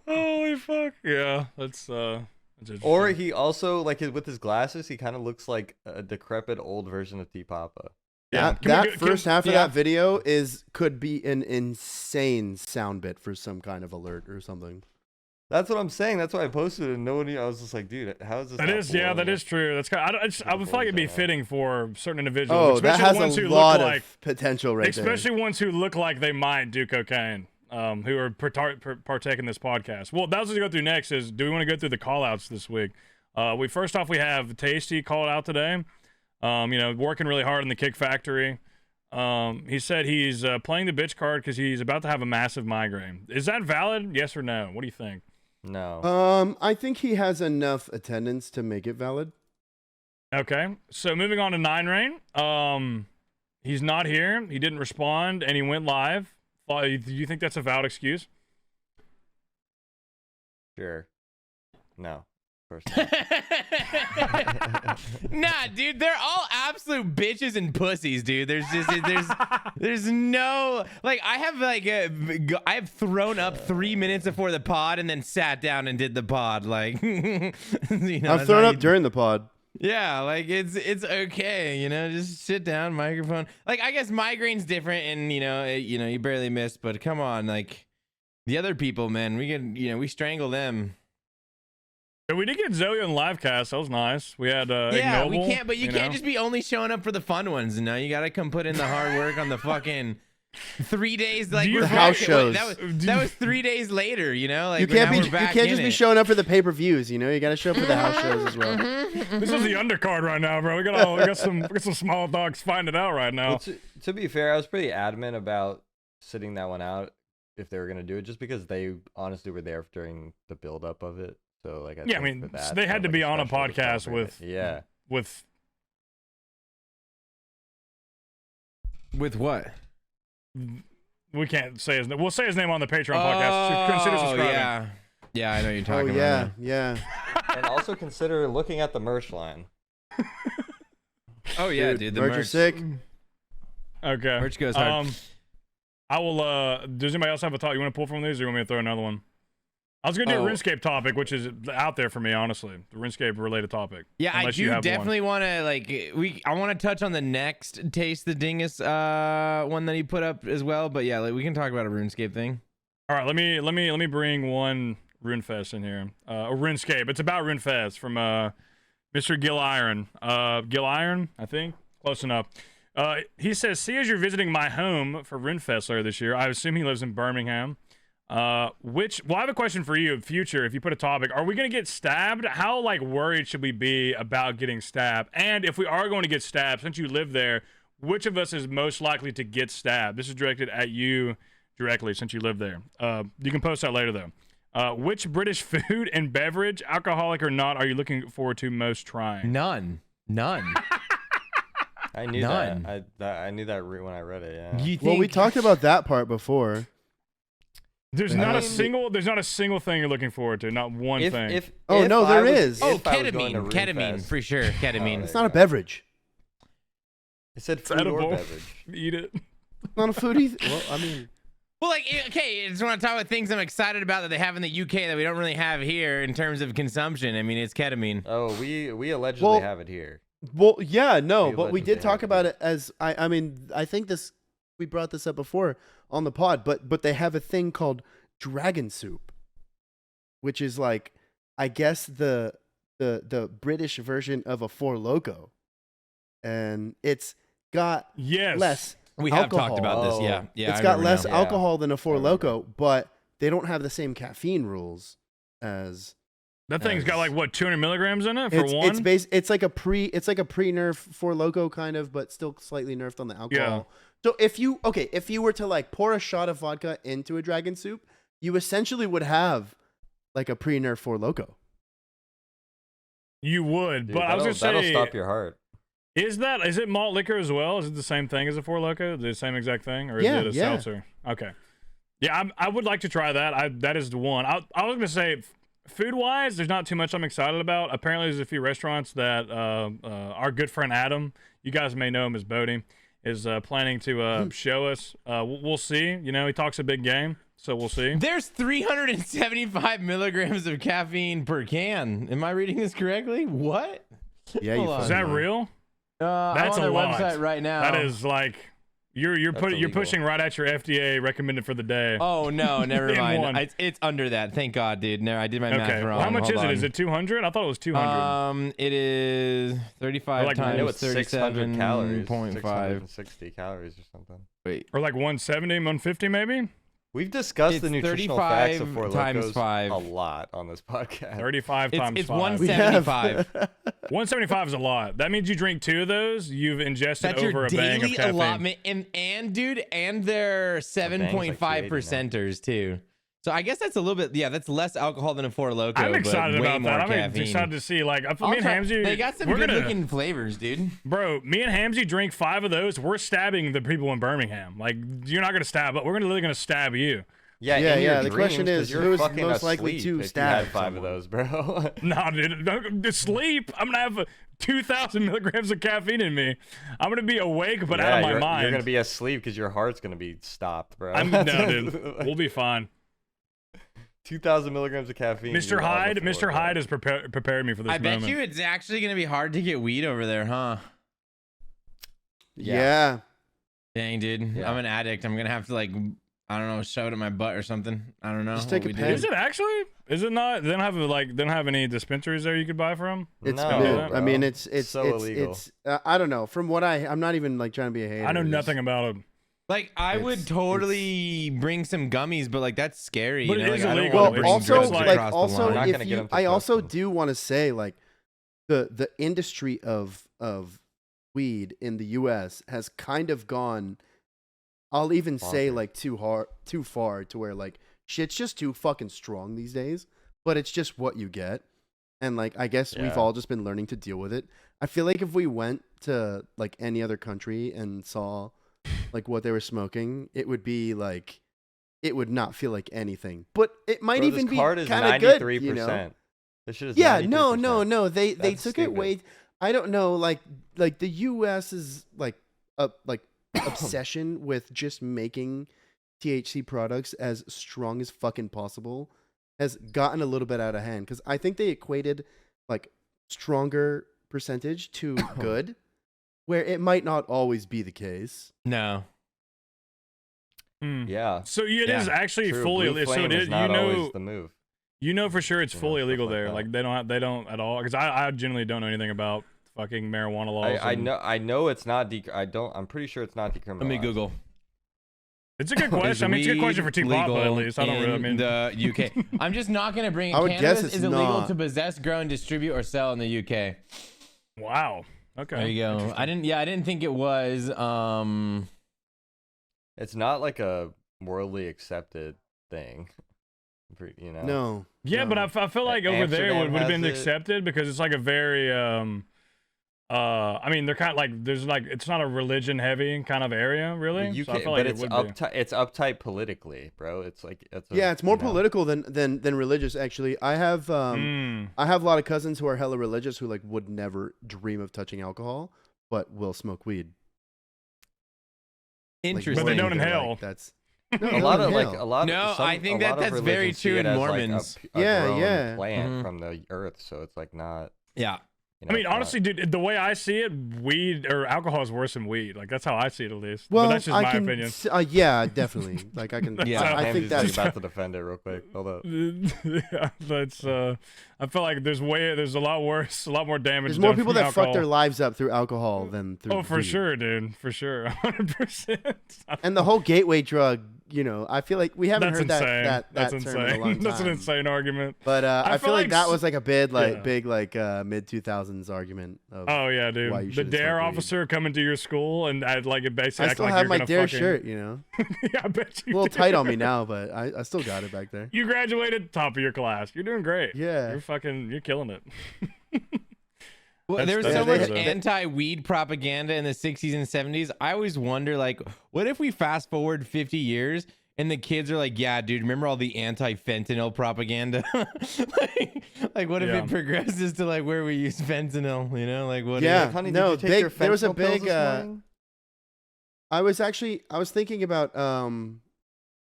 Holy fuck. Yeah, that's Or interesting. he also with his glasses, he kind of looks like a decrepit old version of T Papa. Yeah, That first half of yeah. that video could be an insane sound bit for some kind of alert or something. That's what I'm saying. That's why I posted it. And nobody. I was just like, dude, how is this? That not is, yeah, blowing that up? is true. That's kind. I would feel like it'd be Boys, I know. fitting for certain individuals, Oh, that especially has the ones a who lot look of like, potential right especially ones who look like they might do cocaine, who are partaking this podcast. Well, that's what we go through next. Is do we want to go through the call outs this week? We first off we have Tasty called out today. You know, working really hard in the Kick Factory. He said he's playing the bitch card because he's about to have a massive migraine. Is that valid? Yes or no? What do you think? No. there. I think he has enough attendance to make it valid. Okay, so moving on to 9 Rain. He's not here. He didn't respond, and he went live. Do you think that's a valid excuse? Sure. No. course not. Nah, dude, they're all absolute bitches and pussies, dude. There's no like I've thrown up 3 minutes before the pod and then sat down and did the pod like you know, I've thrown up during the pod. Yeah, like it's okay, you know, just sit down, microphone. Like I guess migraine's different and you know, you barely miss, but come on, like the other people, man, we strangle them. Yeah, we did get Zoe on live cast. That was nice. We had yeah, Ignoble, we can't, but you can't just be only showing up for the fun ones. You know, you gotta come put in the hard work on the fucking 3 days. Like The we're house back, shows. That was 3 days later. You know, like You can't now we're back in just be it. showing up for the pay-per-views. You know, you got to show up for the house shows as well. This is the undercard right now, bro. We got some small dogs finding it out right now. Well, to be fair, I was pretty adamant about sitting that one out if they were gonna do it, just because they honestly were there during the build-up of it. So like, I mean, for that, so they had to be on a podcast with what? We can't say his name. We'll say his name on the Patreon podcast. Consider subscribing. Yeah, I know what you're talking yeah, about. yeah. And also consider looking at the merch line. Oh yeah, dude, the merch is sick. Okay. Merch goes hard. I will. Does anybody else have a thought you want to pull from these, or you want me to throw another one? I was gonna do a RuneScape topic, which is out there for me, honestly. The RuneScape related topic. Yeah, I do definitely want to I want to touch on the next Taste the Dingus one that he put up as well. But yeah, like, we can talk about a RuneScape thing. All right, let me bring one Runefest in here. A RuneScape. It's about Runefest from Mr. Gil Iron. Gil Iron, I think. Close enough. He says, "See, as you're visiting my home for Runefest later this year, I assume he lives in Birmingham. I have a question for you. Future, if you put a topic, are we gonna get stabbed? How worried should we be about getting stabbed? And if we are going to get stabbed, since you live there, which of us is most likely to get stabbed? This is directed at you directly, since you live there. You can post that later though. Which British food and beverage, alcoholic or not, are you looking forward to most trying? None. I knew that. I knew that when I read it. Yeah. Well, we talked about that part before. There's not a single thing you're looking forward to. Not one thing. If there is. Oh, ketamine for sure. Ketamine. It's not a beverage. It said It's food edible. or beverage. Eat it. It's not a food either. Well, I mean, Well, okay, I just want to talk about things I'm excited about that they have in the UK that we don't really have here in terms of consumption. I mean, it's ketamine. Oh, we allegedly have it here. well, yeah, no, but we did talk about it as I mean, I think we brought this up before on the pod, but they have a thing called dragon soup, which is I guess the British version of a Four Loko, and it's got less. We alcohol. have talked about this, yeah. It's I got remember less now. alcohol than a Four Loko, but they don't have the same caffeine rules as. That thing's got 200 milligrams in it for one. It's like a pre-nerf Four Loko kind of, but still slightly nerfed on the alcohol. Yeah. So if you were to pour a shot of vodka into a dragon soup, you essentially would have a pre-nerf Four Loko. You would, Dude, but I was gonna say, that'll stop your heart. Is it malt liquor as well? Is it the same thing as a Four Loko? The same exact thing, or is it a seltzer? Okay. Yeah, I would like to try that. That is the one. I was gonna say, food wise, there's not too much I'm excited about. Apparently, there's a few restaurants that our good friend Adam, you guys may know him as Bodie, is planning to show us. We'll see. You know, he talks a big game, so we'll see. There's 375 milligrams of caffeine per can. Am I reading this correctly? What? Yeah, you. Is that real? That's I'm on a their lot. website right now. That is you're pushing right at your FDA recommended for the day. Oh no, never In mind. one. It's under that. Thank God, dude. No, I did my math Okay. wrong. Well, how much Hold is on. it? Is it 200? I thought it was 200. It is 35 I know times it's 600 calories. 37.5. 660 calories or something. Wait. Or 170, 150 maybe? We've discussed It's the nutritional facts of 35 Four times Locos 5. a lot on this podcast. 35 times It's 5. 175. 175 is a lot. That means you drink 2 of those, you've ingested That's over your a bang of daily caffeine. allotment, and dude, and they're 7.5 percenters too. So I guess that's a little bit, that's less alcohol than a Four Loko. I'm excited but way about more that. I'm caffeine. excited to see. Me and I'll try- Hamsey, they got some good looking flavors, dude. Bro, me and Hamsey drink 5 of those. We're stabbing the people in Birmingham. You're not gonna stab, but we're literally gonna stab you. Yeah, Yeah, in your yeah, the question dreams, 'cause is, you're who's fucking most likely asleep to if you stab had 5 of someone? those, bro. No, dude, to sleep. I'm gonna have 2,000 milligrams of caffeine in me. I'm gonna be awake, but out of my mind. You're gonna be asleep because your heart's gonna be stopped, bro. No, dude. We'll be fine. 2,000 milligrams of caffeine. Mr. Hyde has prepared me for this I moment. bet you it's actually gonna be hard to get weed over there, huh? Yeah. Dang, dude. Yeah. I'm an addict. I'm gonna have to like, I don't know, shove it in my butt or something. I don't know. Just take what a we pen. do. Is it actually? Is it not? They don't have any dispensaries there you could buy from. It's No, mid. I mean, bro. it's so illegal. I don't know. From what I'm not even like trying to be a hater. I know It's- nothing about it. Like, I would totally bring some gummies, but like that's scary. But you it know? is like, I don't illegal. wanna Well, bring also, drugs like- across the also, line. We're not if gonna get you, them to I trust also them. do want to say like the industry of weed in the U.S. has kind of gone. I'll even say Bonkers. like too far to where like shit's just too fucking strong these days. But it's just what you get, and like I guess we've Yeah. all just been learning to deal with it. I feel like if we went to like any other country and saw like what they were smoking, it would be like it would not feel like anything. But it might Bro, even this be card is kind of good, 93%. you know? This shit is Yeah, 93%. no. They That's took it stupid. way. I don't know, like the U.S. is like obsession with just making THC products as strong as fucking possible has gotten a little bit out of hand because I think they equated like stronger percentage to good, where it might not always be the case. No. Hmm. Yeah. So it is Yeah. actually True. fully. Blue So flame it is is. not always the move. You know for sure it's You know, fully stuff illegal like there. that. Like they don't at all. Because I genuinely don't know anything about fucking marijuana laws. I and- know it's not I'm pretty sure it's not decriminalized. Let me Google. It's a good Is question. I mean, it's a good question for weed T-Papa at legal least. I don't really. I in mean, the UK. I'm just not gonna bring it. I would guess Cannabis it's is illegal not. to possess, grow, and distribute or sell in the UK. wow. Okay. There you go. Interesting. I didn't think it was. It's not like a worldly accepted thing. You know. No. Yeah, no. but I feel like over there Amsterdam would have been has it. accepted because it's like a very I mean they're kind of like there's like it's not a religion heavy kind of area really. You So I can't, feel like but it it's would be. uptight. It's uptight politically, bro. It's like Yeah, it's more you know. political than religious. Actually, I have I have a lot of cousins who are hella religious who like would never dream of touching alcohol, but will smoke weed. Like, Interesting. But they don't they're inhale. Like, that's A lot of like a lot. No, of, some, I think a lot of that's very religions see true it in as, Mormons. Like a Yeah, grown yeah. plant Mhm. from the earth, so it's like not. Yeah. You know, I mean, it's not- honestly, dude, the way I see it, weed or alcohol is worse than weed. Like that's how I see it, at least. well, but that's just I my can, opinion. yeah, definitely. Like I can. Yeah, I think Hamsey's that's about to defend it real quick. Hold up. Yeah, that's. I feel like there's a lot worse, a lot more damage. there's more done people from that fuck their alcohol. lives up through alcohol than through. Oh, for weed. sure, dude, for sure, 100%. And the whole gateway drug, you know, I feel like we haven't That's heard insane. that That's term in a long insane. time. That's an insane argument. But I feel like that was like a big yeah. big mid 2000s argument. Of, Oh yeah, dude. why you The shouldn't dare smoke weed. officer coming to your school and I'd like it basically I acting still like have you're my gonna dare fucking... shirt, you know. Yeah, I bet you. A little do. tight on me now, but I still got it back there. You graduated top of your class. You're doing great. Yeah. You're killing it. Well, That's- there was that's so crazy. much anti-weed propaganda in the 60s and 70s. I always wonder, like, what if we fast forward 50 years and the kids are like, yeah, dude, remember all the anti-fentanyl propaganda? like, what if Yeah. it progresses to, like, where we use fentanyl, you know? Like, what Yeah. if... Honey, no, did you take your there was a fentanyl pills big, this morning? I was thinking about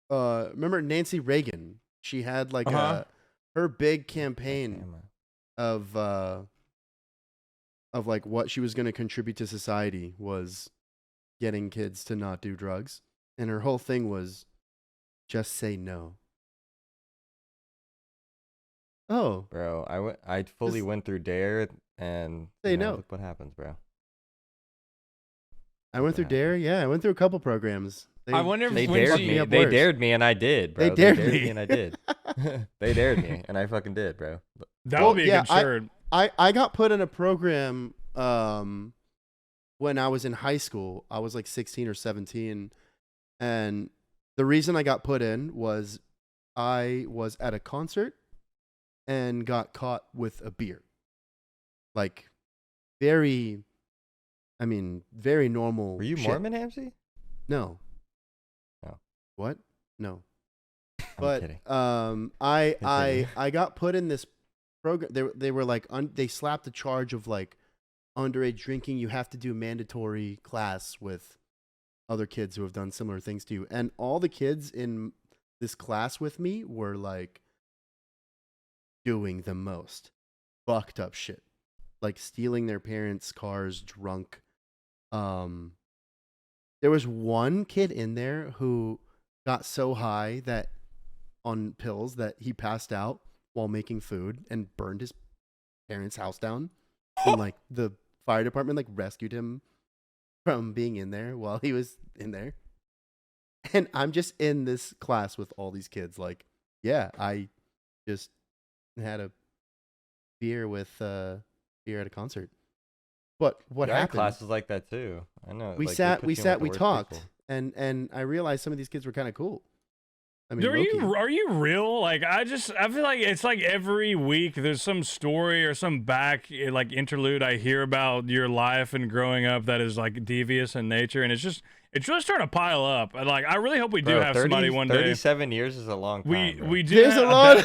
remember Nancy Reagan? She had like her big campaign of like what she was going to contribute to society was getting kids to not do drugs, and her whole thing was just say no. Oh, Bro, I fully Just went through Dare and say you know, no. Look what happens, bro. I went through Dare. Yeah, I went through a couple programs. I wonder if They when dared she- me. up They worse. dared me, and I did, bro. They dared me, me. and I did. They dared me, and I fucking did, bro. That Well, would be a yeah, good shirt. I got put in a program when I was in high school. I was like 16 or 17, and the reason I got put in was I was at a concert and got caught with a beer. Like very normal. Were you shit. Mormon, Hamsey? No. Oh. What? No. But kidding. I got put in this program. They were like they slapped a charge of like underage drinking. You have to do mandatory class with other kids who have done similar things to you. And all the kids in this class with me were like doing the most fucked up shit, like stealing their parents' cars, drunk. There was one kid in there who got so high that on pills that he passed out while making food and burned his parents' house down. And like the fire department like rescued him from being in there while he was in there. And I'm just in this class with all these kids. Like, yeah, I just had a beer at a concert. But what happened? Classes like that too. I know. We like, sat, we people. talked, and I realized some of these kids were kind of cool. I mean, are you real? Like, I feel like it's like every week there's some story or some like interlude I hear about your life and growing up that is like devious in nature, and it's really starting to pile up. And like, I really hope we do have somebody one day. 37 years is a long time. We do. There's a lot.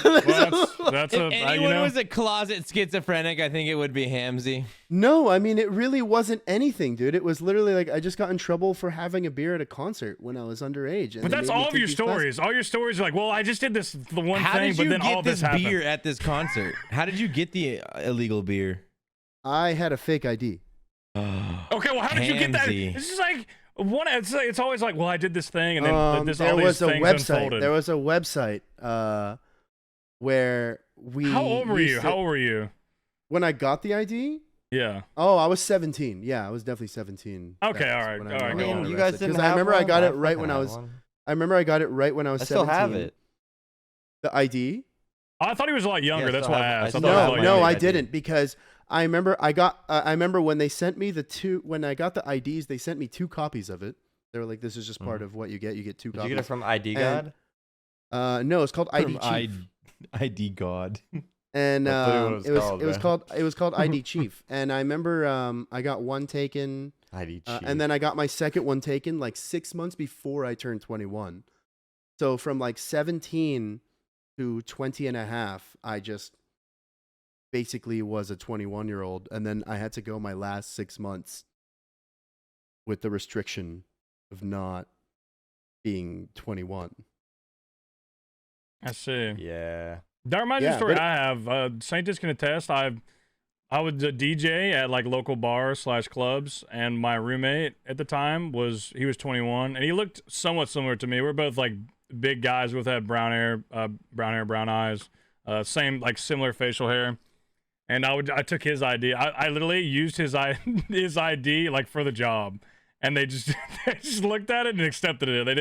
That's if anyone was a closet schizophrenic, I think it would be Hamsey. No, I mean, it really wasn't anything, dude. It was literally like I just got in trouble for having a beer at a concert when I was underage. But that's all of your stories. All your stories are like, well, I just did this the one thing, but then all this happened. How did you get this beer at this concert? How did you get the illegal beer? I had a fake ID. Okay, well, how did you get that? This is like it's always like, well, I did this thing, and then all these things unfolded. There was a website where we. How old were you? How old were you when I got the ID? Yeah. Oh, I was 17. Yeah, I was definitely 17. Okay, all right. I mean, you guys didn't have I remember one? I got it right when I was. I remember I got it right when I was 17. I still have it. The ID. Oh, I thought he was a lot younger. Yeah, That's why I asked. No, I didn't, because I remember I remember when they sent me when I got the IDs, they sent me 2 copies of it. They were like, "This is just part of what you get. You get 2 copies." Did you get it from ID God? No, it's called ID Chief. ID God. And it was called ID Chief. And I remember I got one taken. ID Chief. And then I got my second one taken like 6 months before I turned 21. So from like 17 to 20 and a half, I just basically was a 21-year-old. And then I had to go my last 6 months with the restriction of not being 21. I see. Yeah. That reminds me of a story I have. Saint just can attest. I was a DJ at like local bars / clubs, and my roommate at the time was 21, and he looked somewhat similar to me. We're both like big guys with had brown hair, brown eyes, same like similar facial hair. And I took his ID. I literally used his ID like for the job, and they just looked at it and accepted it. They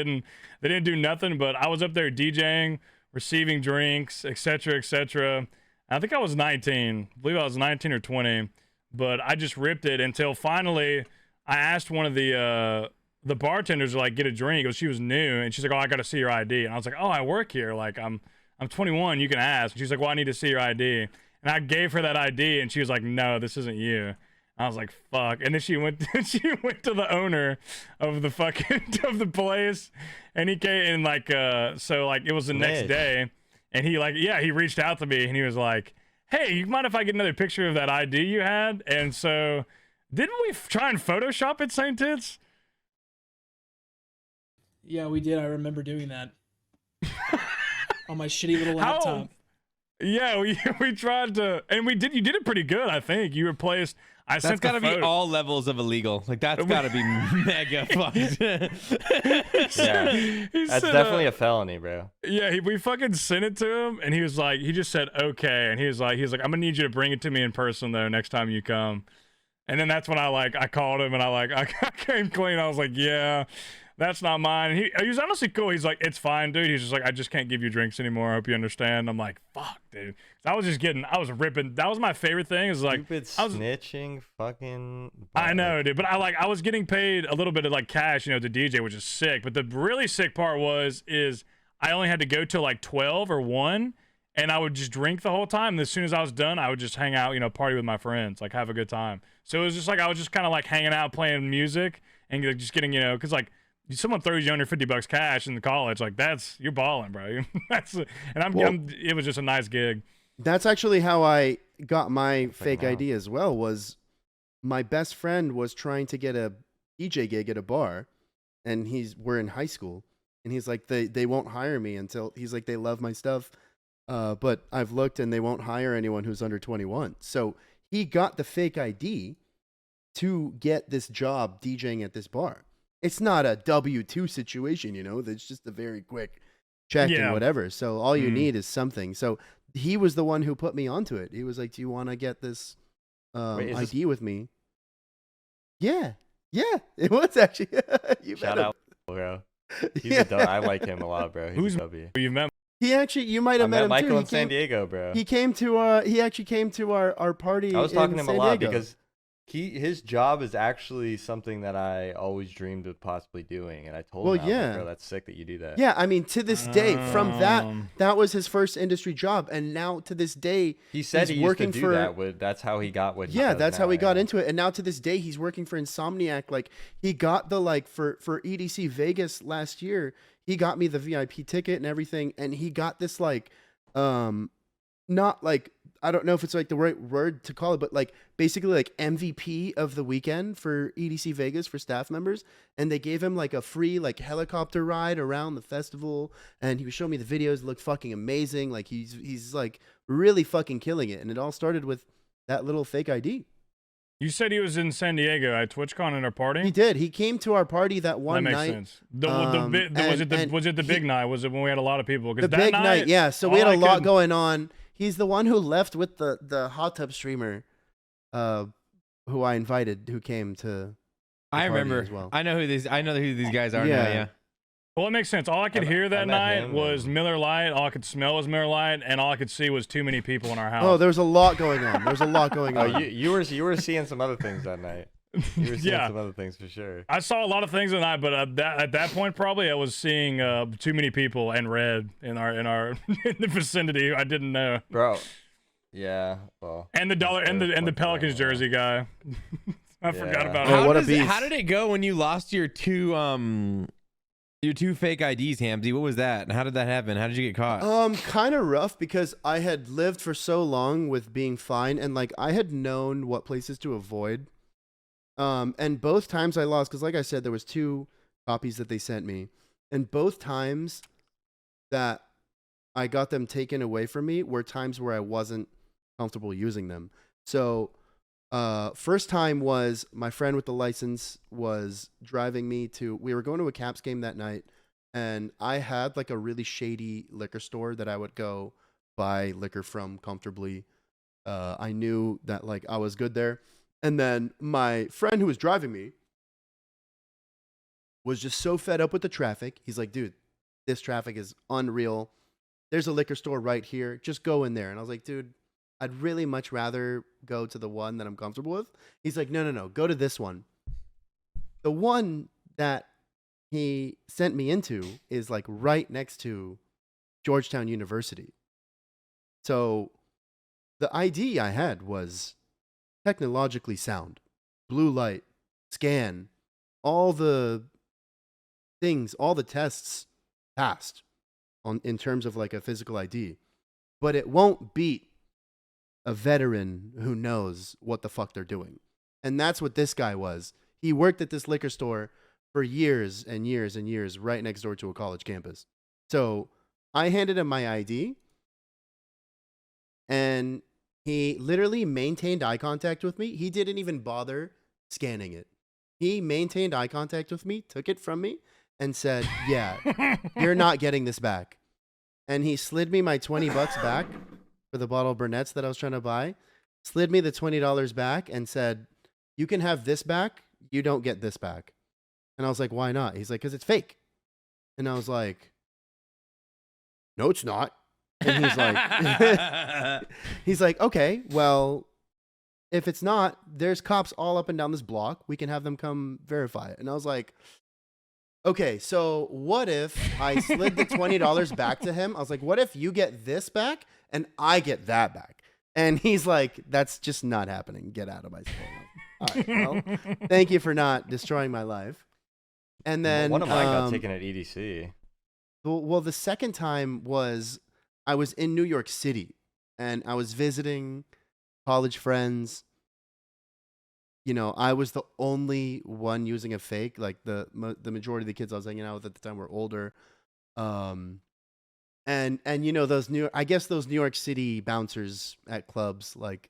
didn't do nothing. But I was up there DJing, receiving drinks, etc., etc. I think I was 19. I believe I was 19 or 20, but I just ripped it until finally I asked one of the bartenders to like get a drink. She was new, and she's like, "Oh, I got to see your ID." And I was like, "Oh, I work here. Like I'm 21. You can ask." And she's like, "Well, I need to see your ID." And I gave her that ID, and she was like, "No, this isn't you." I was like, "Fuck!" And then she went to the owner of the of the place, and he came and like so like it was the next day, and he reached out to me, and he was like, "Hey, you mind if I get another picture of that ID you had?" And so didn't we try and Photoshop it, Saint Tits? Yeah, we did. I remember doing that on my shitty little laptop. Yeah, we tried to, and we did. You did it pretty good, I think. You replaced. That's got to be all levels of illegal. Like that's got to be mega fucked. Yeah, that's definitely a felony, bro. Yeah, we fucking sent it to him, and he was like, he just said okay, and he was like, I'm gonna need you to bring it to me in person though next time you come. And then that's when I called him, and I came clean. I was like, yeah. That's not mine. And he was honestly cool. He's like, it's fine, dude. He's just like, I just can't give you drinks anymore. I hope you understand. I'm like, fuck, dude. I was ripping. That was my favorite thing. Is like, snitching, fucking. I know, dude. But I was getting paid a little bit of like cash, to DJ, which is sick. But the really sick part is I only had to go till like 12 or 1, and I would just drink the whole time. And as soon as I was done, I would just hang out, party with my friends, like have a good time. So it was just like I was just kind of like hanging out, playing music, and just getting, because like. someone throws you under $50 cash in the college, like you're balling, bro. It was just a nice gig. That's actually how I got my fake ID as well. Was my best friend was trying to get a DJ gig at a bar, and we're in high school, and he's like, they won't hire me until, he's like, they love my stuff, but I've looked and they won't hire anyone who's under 21. So he got the fake ID to get this job DJing at this bar. It's not a W-2 situation, It's just a very quick check and whatever. So all you need is something. So he was the one who put me onto it. He was like, do you want to get this ID with me? Yeah, it was actually. Shout out, bro. He's a dog. I like him a lot, bro. He's a W. You met? You might have met him Michael too. in San Diego, bro. He actually came to our party. I was talking to him a lot Diego. because his job is actually something that I always dreamed of possibly doing, and I told him, bro, that's sick that you do that. Yeah, I mean, to this day, from that was his first industry job, and now to this day, he said he used to do that. That's how he got what. That's how he got into it, and now to this day, he's working for Insomniac. Like he got the for EDC Vegas last year, he got me the VIP ticket and everything, and he got this not like, I don't know if it's like the right word to call it, but like basically like MVP of the weekend for EDC Vegas for staff members. And they gave him like a free like helicopter ride around the festival. And he was showing me the videos. It looked fucking amazing. Like he's like really fucking killing it. And it all started with that little fake ID. You said he was in San Diego at TwitchCon at our party? He did. He came to our party that one night. That makes sense. Was it the big night? Was it when we had a lot of people? The big night, yeah. So we had a lot going on. He's the one who left with the hot tub streamer, who I invited, who came to. I remember. As well. I know who these guys are now. Yeah. Well, it makes sense. All I could hear that night was Miller Lite. All I could smell was Miller Lite, and all I could see was too many people in our house. Oh, there was a lot going on. Oh, you were seeing some other things that night. You were seeing some other things for sure. I saw a lot of things that night, but at that point, probably I was seeing too many people and red in our in the vicinity. I didn't know, bro. Yeah, well. And the dollar and the Pelicans jersey guy. I forgot about it. What a beast. How did it go when you lost your two fake IDs, Hamsey? What was that? And how did that happen? How did you get caught? Kind of rough because I had lived for so long with being fine, and like I had known what places to avoid. And both times I lost, because like I said, there was 2 copies that they sent me, and both times that I got them taken away from me were times where I wasn't comfortable using them. So first time was my friend with the license was driving me we were going to a Caps game that night, and I had like a really shady liquor store that I would go buy liquor from comfortably. I knew that like I was good there. And then my friend who was driving me was just so fed up with the traffic. He's like, dude, this traffic is unreal. There's a liquor store right here. Just go in there. And I was like, dude, I'd really much rather go to the one that I'm comfortable with. He's like, no, go to this one. The one that he sent me into is like right next to Georgetown University. So the ID I had was technologically sound, blue light, scan, all the things, all the tests passed in terms of like a physical ID, but it won't beat a veteran who knows what the fuck they're doing. And that's what this guy was. He worked at this liquor store for years and years and years right next door to a college campus. So I handed him my ID, and he literally maintained eye contact with me. He didn't even bother scanning it. He maintained eye contact with me, took it from me, and said, yeah, you're not getting this back. And he slid me my $20 back for the bottle of Burnett's that I was trying to buy, slid me the $20 back and said, you can have this back. You don't get this back. And I was like, why not? He's like, because it's fake. And I was like, no, it's not. And he's like, okay, well, if it's not, there's cops all up and down this block. We can have them come verify it. And I was like, okay, so what if I slid the $20 back to him? I was like, what if you get this back and I get that back? And he's like, that's just not happening. Get out of my store. All right, well, thank you for not destroying my life. And then one of mine got taken at EDC. Well, the second time was I was in New York City and I was visiting college friends. You know, I was the only one using a fake. Like the majority of the kids I was hanging out with at the time were older. And you know, those New York City bouncers at clubs, like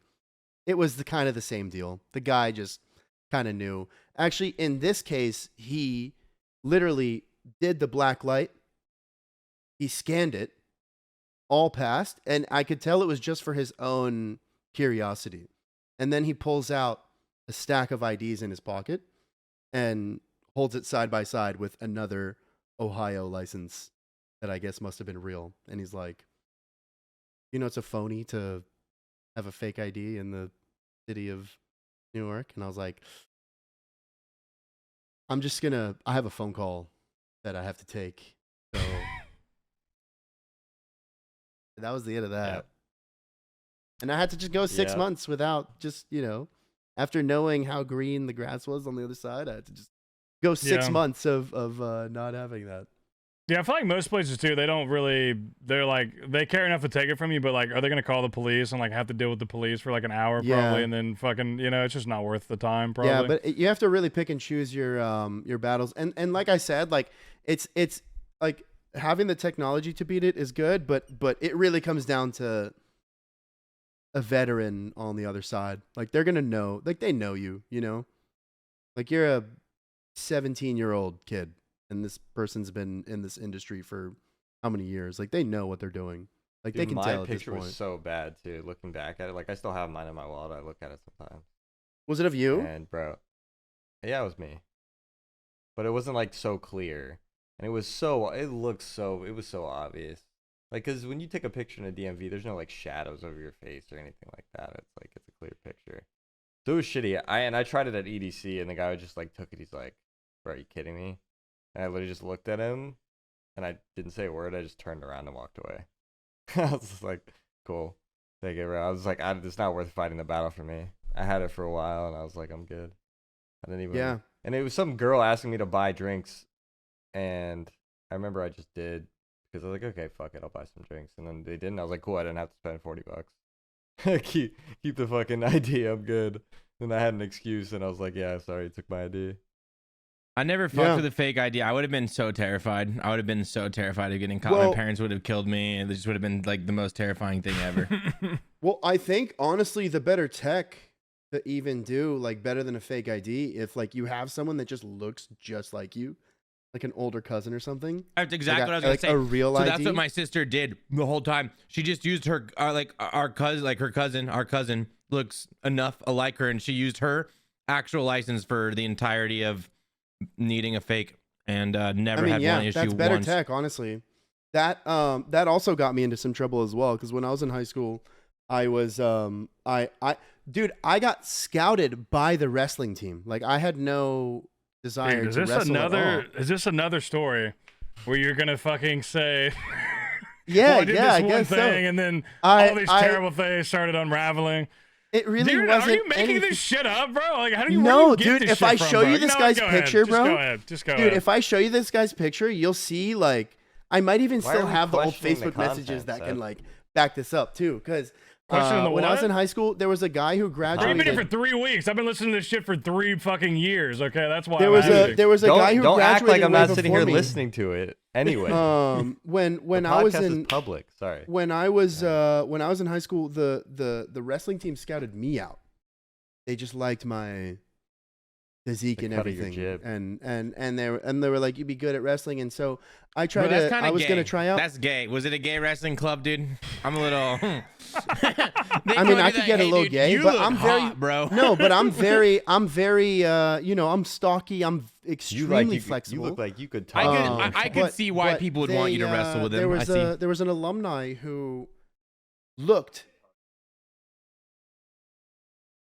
it was the kind of the same deal. The guy just kind of knew. Actually, in this case, he literally did the black light. He scanned it, all passed, and I could tell it was just for his own curiosity. And then he pulls out a stack of IDs in his pocket and holds it side by side with another Ohio license that I guess must have been real. And he's like, you know, it's a phony to have a fake ID in the city of New York. And I was like, I have a phone call that I have to take. So that was the end of that. Yep. And I had to just go 6 months without just, you know, after knowing how green the grass was on the other side, I had to just go 6 months of not having that. Yeah, I feel like most places too, they're like, they care enough to take it from you, but like, are they going to call the police and like have to deal with the police for like an hour probably, and then fucking, you know, it's just not worth the time probably. Yeah, but you have to really pick and choose your battles. And like I said, like it's like having the technology to beat it is good, but it really comes down to a veteran on the other side. Like they're going to know, like they know you, you know, like you're a 17-year-old kid. And this person's been in this industry for how many years? Like they know what they're doing. Like they can tell at this point. My picture was so bad too. Looking back at it, like I still have mine in my wallet. I look at it sometimes. Was it of you? And bro, yeah, it was me. But it wasn't like so clear, and it was so obvious. Like, cause when you take a picture in a DMV, there's no like shadows over your face or anything like that. It's like it's a clear picture. So it was shitty. I tried it at EDC, and the guy just like took it. He's like, "Bro, are you kidding me?" And I literally just looked at him, and I didn't say a word. I just turned around and walked away. I was just like, cool. Take it, bro. I was like, it's not worth fighting the battle for me. I had it for a while, and I was like, I'm good. I didn't even... Yeah. And it was some girl asking me to buy drinks, and I remember I just did, because I was like, okay, fuck it, I'll buy some drinks. And then they didn't. I was like, cool, I didn't have to spend $40. keep the fucking ID, I'm good. Then I had an excuse, and I was like, yeah, sorry, you took my ID. I never fucked with a fake ID. I would have been so terrified. I would have been so terrified of getting caught. My parents would have killed me, and it just would have been like the most terrifying thing ever. Well, I think honestly, the better tech to even do like better than a fake ID, if like you have someone that just looks just like you, like an older cousin or something. That's exactly what I was gonna say. A real ID. That's what my sister did the whole time. She just used her our cousin looks enough alike her, and she used her actual license for the entirety of needing a fake, and never had one issue. That's better once. tech, honestly. That also got me into some trouble as well, because when I was in high school, I was I got scouted by the wrestling team. Like I had no desire to wrestle at all. Is this another story where you're gonna fucking say yeah, well, I did this I one guess thing, so. And then all these terrible things started unveling. It really wasn't. Are you making this shit up, bro? Like, how do you? No, dude. Dude, if I show you this guy's picture, bro, just go ahead. Dude, if I show you this guy's picture, you'll see like I might even still have the old Facebook messages that can like back this up too. Because when I was in high school, there was a guy who graduated. I've been here for 3 weeks. I've been listening to this shit for 3 fucking years. Okay, that's why. There was a guy who don't graduated. Act like I'm not sitting here me. listening to it anyway. When I was in public, sorry. When I was in high school, the wrestling team scouted me out. They just liked my physique and everything, and they were like, you'd be good at wrestling, and so I tried to. I was gonna try out. That's gay. Was it a gay wrestling club, dude? I'm a little. I mean, I could get a little gay, but I'm very, bro. No, but I'm very, you know, I'm stocky. I'm extremely flexible. You look like you could talk. I could see why people would want you to wrestle with him. There was an alumni who looked.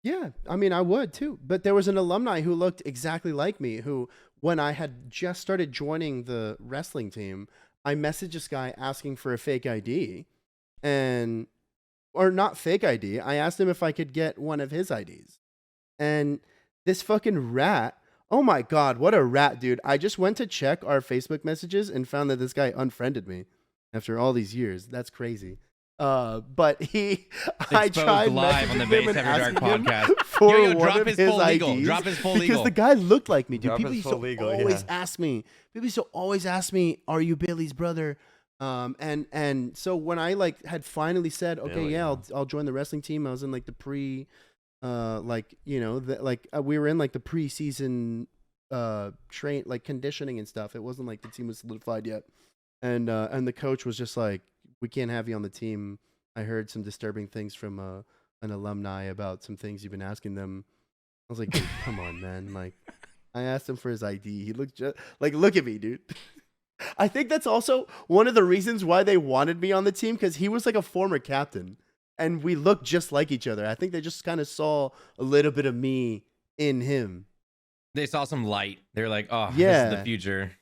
Yeah, I mean, I would too. But there was an alumni who looked exactly like me, who, when I had just started joining the wrestling team, I messaged this guy asking for a fake ID, or not fake ID. I asked him if I could get one of his IDs. And this fucking rat Oh my God, what a rat, dude. I just went to check our Facebook messages and found that this guy unfriended me after all these years. That's crazy. But I tried live on the messaging him Base and After Dark asking him podcast. for Yo, one drop of his his full legal. IDs Drop his full because legal. the guy looked like me, dude. Drop People his used to full legal, always yeah. ask me. People used to always ask me, "Are you Billy's brother?" And so when I like had finally said, "Okay, Billy, yeah, huh? I'll join the wrestling team," I was in like the we were in like the preseason train like conditioning and stuff. It wasn't like the team was solidified yet, and the coach was just like, "We can't have you on the team. I heard some disturbing things from an alumni about some things you've been asking them." I was like, "Dude, come on, man!" Like, I asked him for his ID. He looked just like, look at me, dude. I think that's also one of the reasons why they wanted me on the team, because he was like a former captain, and we looked just like each other. I think they just kind of saw a little bit of me in him. They saw some light. They're like, oh, Yeah. this is the future.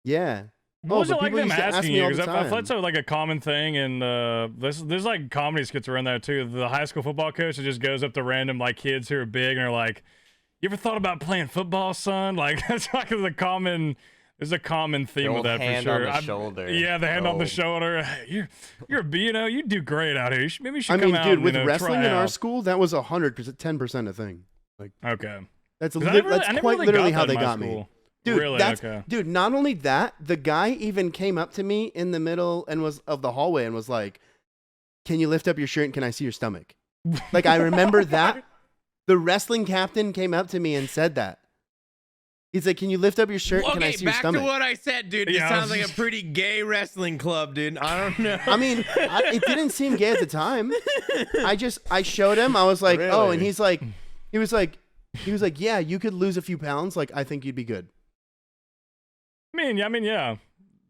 Yeah. What was it but like people them used to ask asking me you? all the Because I time. thought that's like a common thing, and there's like comedy skits around there too. The high school football coach that just goes up to random like kids who are big and are like, "You ever thought about playing football, son?" Like that's like a common. There's a common theme with old that for hand sure. on the shoulder. Yeah, the hand on the Old. shoulder. Hey, you do great out here. Maybe you should I come mean, out dude, and, with you know, wrestling try in our out. school, that was 100%, 10% a thing. Like, Okay. that's 'Cause I never that's I never quite really literally got how that in they my got me. school. Dude, Really? that's Okay. dude. Not only that, the guy even came up to me in the middle and was of the hallway and was like, "Can you lift up your shirt and can I see your stomach?" Like, I remember that. The wrestling captain came up to me and said that. He's like, "Can you lift up your shirt and can I Okay, see your back to stomach?" what I said, dude. It Yeah, I sounds was like a pretty gay wrestling club, dude. I don't know. I mean, it didn't seem gay at the time. I showed him. I was like, "Oh," and Really? he was like, "Yeah, you could lose a few pounds. Like, I think you'd be good." I mean, yeah.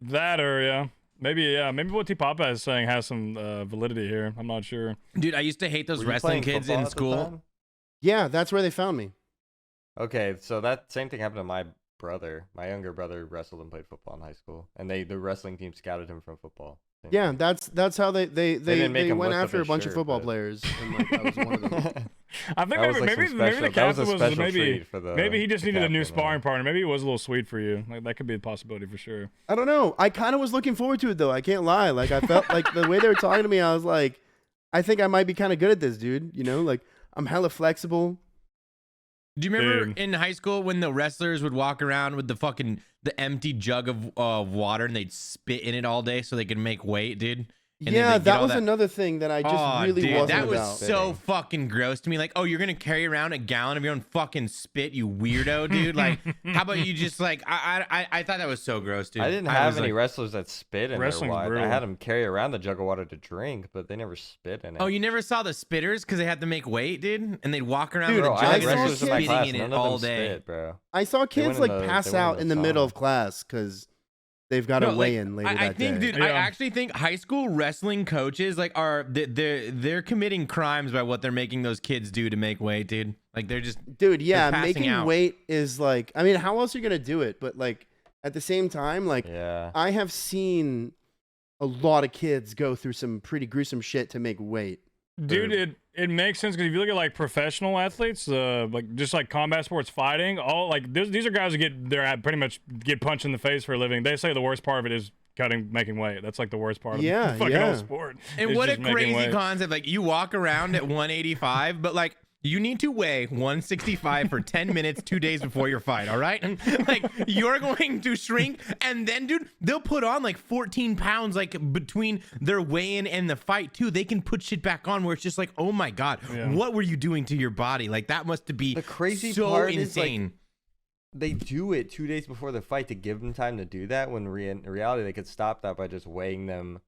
That or maybe what T Papa is saying has some validity here. I'm not sure. Dude, I used to hate those Were you wrestling playing kids football in at the school. time? Yeah, that's where they found me. Okay, so that same thing happened to my brother. My younger brother wrestled and played football in high school, and the wrestling team scouted him from football. Same Yeah, thing. that's how they didn't make him went lift up after a his bunch of shirt, football but- players, and like I was one of them. I think That was, like, maybe some the special- that was captain a was special maybe treat for the- maybe he just the needed a new captain, yeah. sparring partner. Maybe it was a little sweet for you. Like that could be a possibility for sure. I don't know. I kind of was looking forward to it though. I can't lie. Like I felt like the way they were talking to me, I was like, I think I might be kind of good at this, dude. You know, like I'm hella flexible. Do you remember Dude. in high school when the wrestlers would walk around with the empty jug of water and they'd spit in it all day so they could make weight, dude? And then Yeah, they'd get that all was another thing that I just Oh, really dude, wasn't that was about. so fucking gross to me. Like, oh, you're gonna carry around a gallon of your own fucking spit, you weirdo, dude. Like, how about you just like? I thought that was so gross, dude. I didn't was have any like, wrestlers that spit in their Wrestling's water. I brutal. had them carry around the jug of water to drink, but they never spit in it. Oh, you never saw the spitters because they had to make weight, dude, and they'd walk around Dude, with Bro, a I jug had I and saw wrestlers in my kids- class. spitting in None it of all them day. spit, bro. I saw went kids in like the- pass they went out in in the the middle sauna. of class because they've got to No, weigh like, in later I that think, day. dude, I Yeah. actually think high school wrestling coaches like they're committing crimes by what they're making those kids do to make weight, dude. Like they're just Dude, yeah, passing making out. weight is like, I mean, how else are you gonna do it? But like at the same time, like Yeah. I have seen a lot of kids go through some pretty gruesome shit to make weight. Dude, it makes sense because if you look at like professional athletes, like just like combat sports fighting, all like these are guys who pretty much get punched in the face for a living. They say the worst part of it is making weight. That's like the worst part of Yeah, the fucking yeah. whole sport. And is what a just making crazy weight. concept. Like you walk around at 185, but like you need to weigh 165 for 10 minutes 2 days before your fight, all right? Like you're going to shrink, and then dude, they'll put on like 14 pounds like between their weigh-in and the fight too. They can put shit back on where it's just like, oh my god, Yeah. what were you doing to your body? Like that must be The crazy so part is, like, insane. They do it 2 days before the fight to give them time to do that, when in reality they could stop that by just weighing them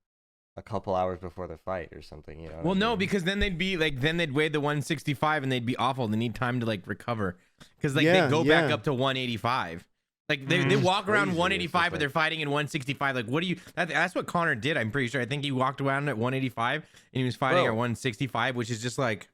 a couple hours before the fight or something, you know? Well, no, because then they'd be like, then they'd weigh the 165 and they'd be awful. They need time to like recover because like Yeah, they go back yeah. up to 185. Like they walk around crazy. 185, It's but just they're fighting in 165. Like, what do you? That's what Connor did. I'm pretty sure. I think he walked around at 185 and he was fighting Bro. at 165, which is just like,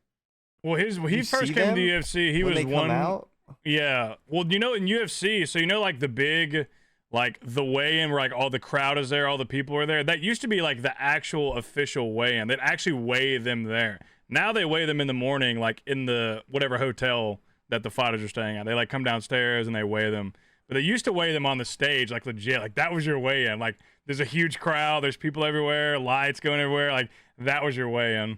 Well, when he You first see came them to UFC, he when was they come one. out? Yeah. Well, you know, in UFC, so you know, like the big, like the weigh-in where like all the crowd is there, all the people are there. That used to be like the actual official weigh-in. They'd actually weigh them there. Now they weigh them in the morning, like in the whatever hotel that the fighters are staying at. They like come downstairs and they weigh them. But they used to weigh them on the stage, like legit. Like that was your weigh-in. Like there's a huge crowd, there's people everywhere, lights going everywhere. Like that was your weigh-in.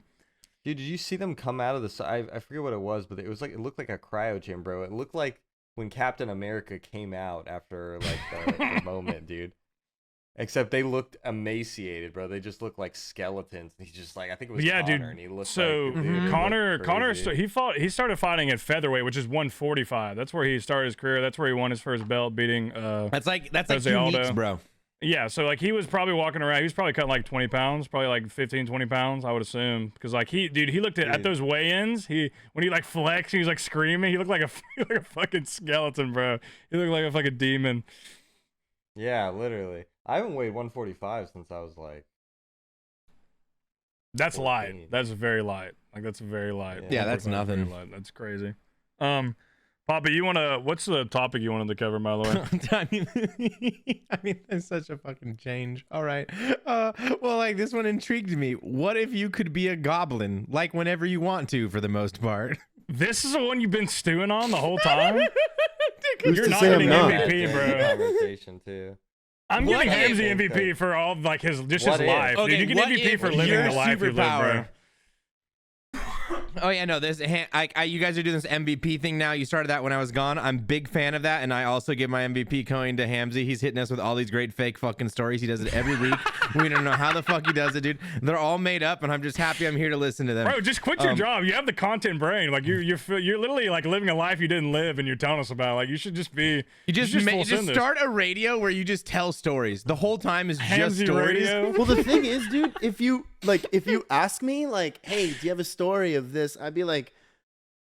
Dude, did you see them come out of the side? I forget what it was, but it looked like a cryo gym, bro. It looked like when Captain America came out after like the moment, dude. Except they looked emaciated, bro. They just looked like skeletons. He's just like, I think it was Connor, dude. and he looked so like, dude, Connor, crazy. he started fighting at featherweight, which is 145. That's where he started his career. That's where he won his first belt, beating. That's like Jose uniques, Aldo. bro. Yeah, so like he was probably walking around. He was probably cutting like 20 pounds, probably like 15, 20 pounds, I would assume. Because like he looked at those weigh-ins. When he like flexed, he was like screaming. He looked like a fucking skeleton, bro. He looked like a fucking demon. Yeah, literally. I haven't weighed 145 since I was like. That's 14. light. That's very light. Like that's very light. Yeah, that's 145 is very nothing. light. That's crazy. Papa, what's the topic you wanted to cover, by the way? I mean, that's such a fucking change. All right. Well, like this one intrigued me. What if you could be a goblin, like whenever you want to, for the most part? This is the one you've been stewing on the whole time? Who's You're to not say I'm getting not? MVP, bro. Conversation too. I'm What giving if- Hamsey MVP for all like his What his if? life. Okay, Dude, you get what MVP if for living your the life you live, bro. superpower- Oh yeah, no. There's you guys are doing this MVP thing now. You started that when I was gone. I'm a big fan of that, and I also give my MVP coin to Hamsey. He's hitting us with all these great fake fucking stories. He does it every week. We don't know how the fuck he does it, dude. They're all made up, and I'm just happy I'm here to listen to them. Bro, just quit your job. You have the content brain. Like you're literally like living a life you didn't live, and you're telling us about. Like you should just be. You just full send this. start a radio where you just tell stories. The whole time is just Hamsey stories. Radio. Well, the thing is, dude, if you ask me, like, hey, do you have a story of this? I'd be like,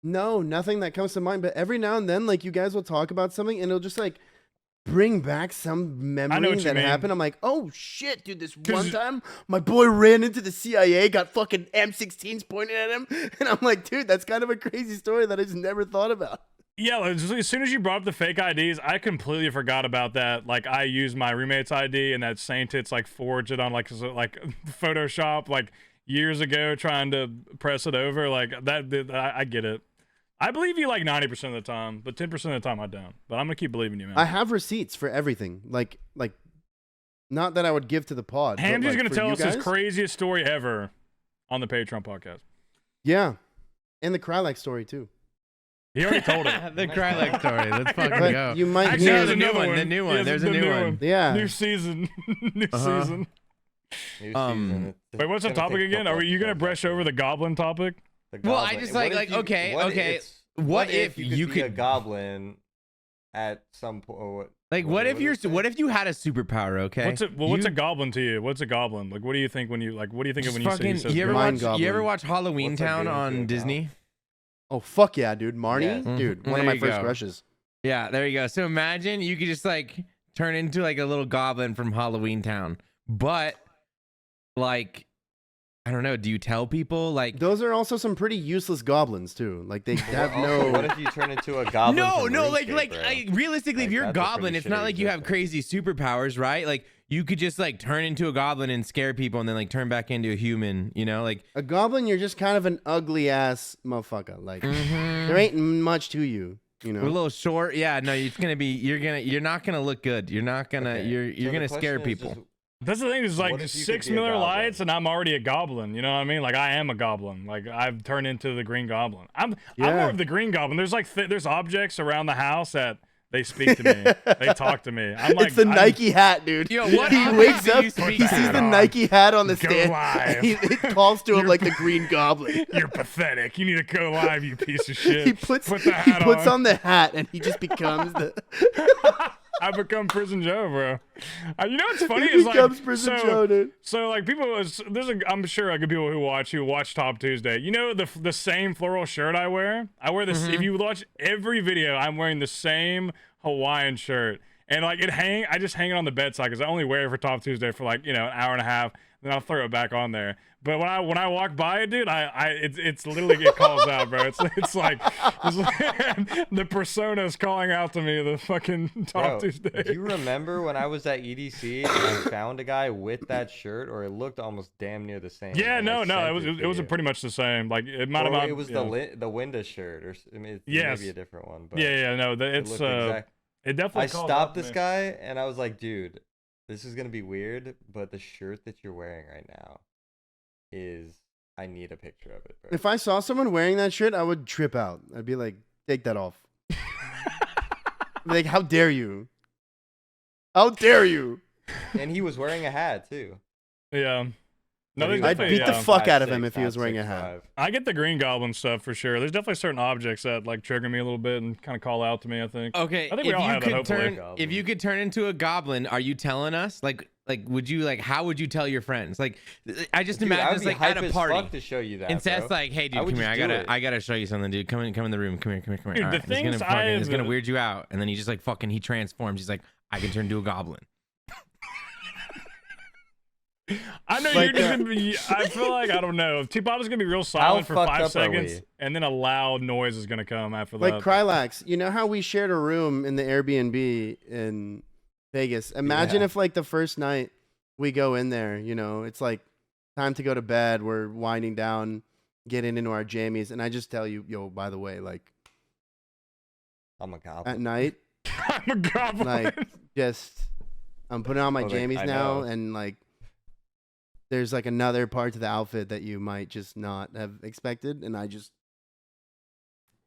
no, nothing that comes to mind. But every now and then, like, you guys will talk about something, and it'll just like bring back some memory what you that mean. happened. I'm like, oh shit, dude, this one time my boy ran into the CIA, got fucking M16s pointed at him, and I'm like, dude, that's kind of a crazy story that I just never thought about. Yeah, like, as soon as you brought up the fake IDs, I completely forgot about that. Like, I used my roommate's ID, and that Saint Tits like forged it on like Photoshop like years ago, trying to press it over. Like that, I get it. I believe you like 90% of the time, but 10% of the time I don't. But I'm gonna keep believing you, man. I have receipts for everything. Like, not that I would give to the pod. but, Hamsey's like, gonna for tell you us his guys? craziest story ever on the Patreon podcast. Yeah, and the Krylak story too. He already told it. The Krylak story. Let's fucking But go. you might Actually, hear. there's a new another one, one. the new one. Yes, There's a the new one. Yeah. New season. New season. New Um, season. Wait, what's the It's gonna topic take a again? couple Are you gonna episodes brush over the goblin topic? The Well, I goblin. just What like- if like, you- okay, what okay. it's- What if you you could be a could- goblin at some point? Like, what if you had a superpower? Okay. What's a goblin to you? What's a goblin? Like, what do you think when you what do you think of when you fucking, say you ever Mind watch Goblin. you ever watch Halloween What's that Town doing to on it now? Disney? Oh fuck yeah, dude, Marnie, Yes. dude, one There of my you first go. crushes. Yeah, there you go. So imagine you could just like turn into like a little goblin from Halloween Town, but like, I don't know. Do you tell people like? Those are also some pretty useless goblins too. Like they have Also, what no. if you turn into a goblin? No, from no, like, RuneScape, bro? realistically, if Like, you're a that's a goblin, pretty it's not shitty like you have existence. crazy superpowers, right? Like, you could just like turn into a goblin and scare people, and then like turn back into a human. You know, like. A goblin, you're just kind of an ugly ass motherfucker. Like Mhm. there ain't much to you. You We're a know. little short. Yeah, no, it's gonna be. You're not gonna look good. You're not gonna. Okay. You're So the gonna scare question is people. just, That's the thing. Is like What if you could 6 be a Miller goblin? Lights, and I'm already a goblin. You know what I mean? Like I am a goblin. Like I've turned into the Green Goblin. I'm Yeah. more of the Green Goblin. There's like there's objects around the house that they speak to me. They talk to me. I'm like It's the I'm- Nike hat, dude. Yo, what he objects wakes do up, you speak he to? sees the Nike hat on the Go stand, live. and it calls to him like the Green Goblin. You're pathetic. You need to go live, you piece of shit. He puts Put the hat on the hat, and he just becomes the. I become Prison Joe, bro. You know what's funny he is like becomes Prison Joe, dude. So like I'm sure like people who watch Top Tuesday. You know the same floral shirt I wear. I wear this. If you watch every video, I'm wearing the same Hawaiian shirt, and like I just hang it on the bedside because I only wear it for Top Tuesday for like an hour and a half. then I'll throw it back on there. But when I walk by it, dude, it's literally it calls out, bro. It's like the persona's calling out to me. The fucking top Tuesday. Do you remember when I was at EDC and I found a guy with that shirt, or it looked almost damn near the same? Yeah, no, it was a pretty much the same. Like it might or have. It was the Windows shirt, or I mean, it's maybe a different one. But no, it's it definitely. I stopped this guy and I was like, dude, this is gonna be weird, but the shirt that you're wearing right now I need a picture of it, bro. If I saw someone wearing that shirt, I would trip out. I'd be like, take that off. Like, how dare you? How dare you? And he was wearing a hat too. Yeah. No, I'd beat the fuck out of him if he was wearing a hat. I get the Green Goblin stuff for sure. There's definitely certain objects that like trigger me a little bit and kind of call out to me, I think. Okay, I think we all have that, hopefully. If you could turn into a goblin, are you telling us? Like would you how would you tell your friends? Like I just imagine it's like at a party to show you that. And Seth's like, hey dude, come here. I gotta show you something, dude. Come in the room. Come here. Dude, All right, it's gonna weird you out. And then he just like fucking he transforms. He's like, I can turn into a goblin. I know you're just gonna be. I feel like I don't know. T-Pop is gonna be real silent for 5 seconds, and then a loud noise is gonna come after that. Like Krylax, you know how we shared a room in the Airbnb in Vegas? Imagine if like the first night we go in there, you know, it's like time to go to bed. We're winding down, getting into our jammies, and I just tell you, yo, by the way, like, I'm a goblin at night. I'm a goblin. Like, I'm putting on my jammies now, and like. There's like another part to the outfit that you might just not have expected, and I just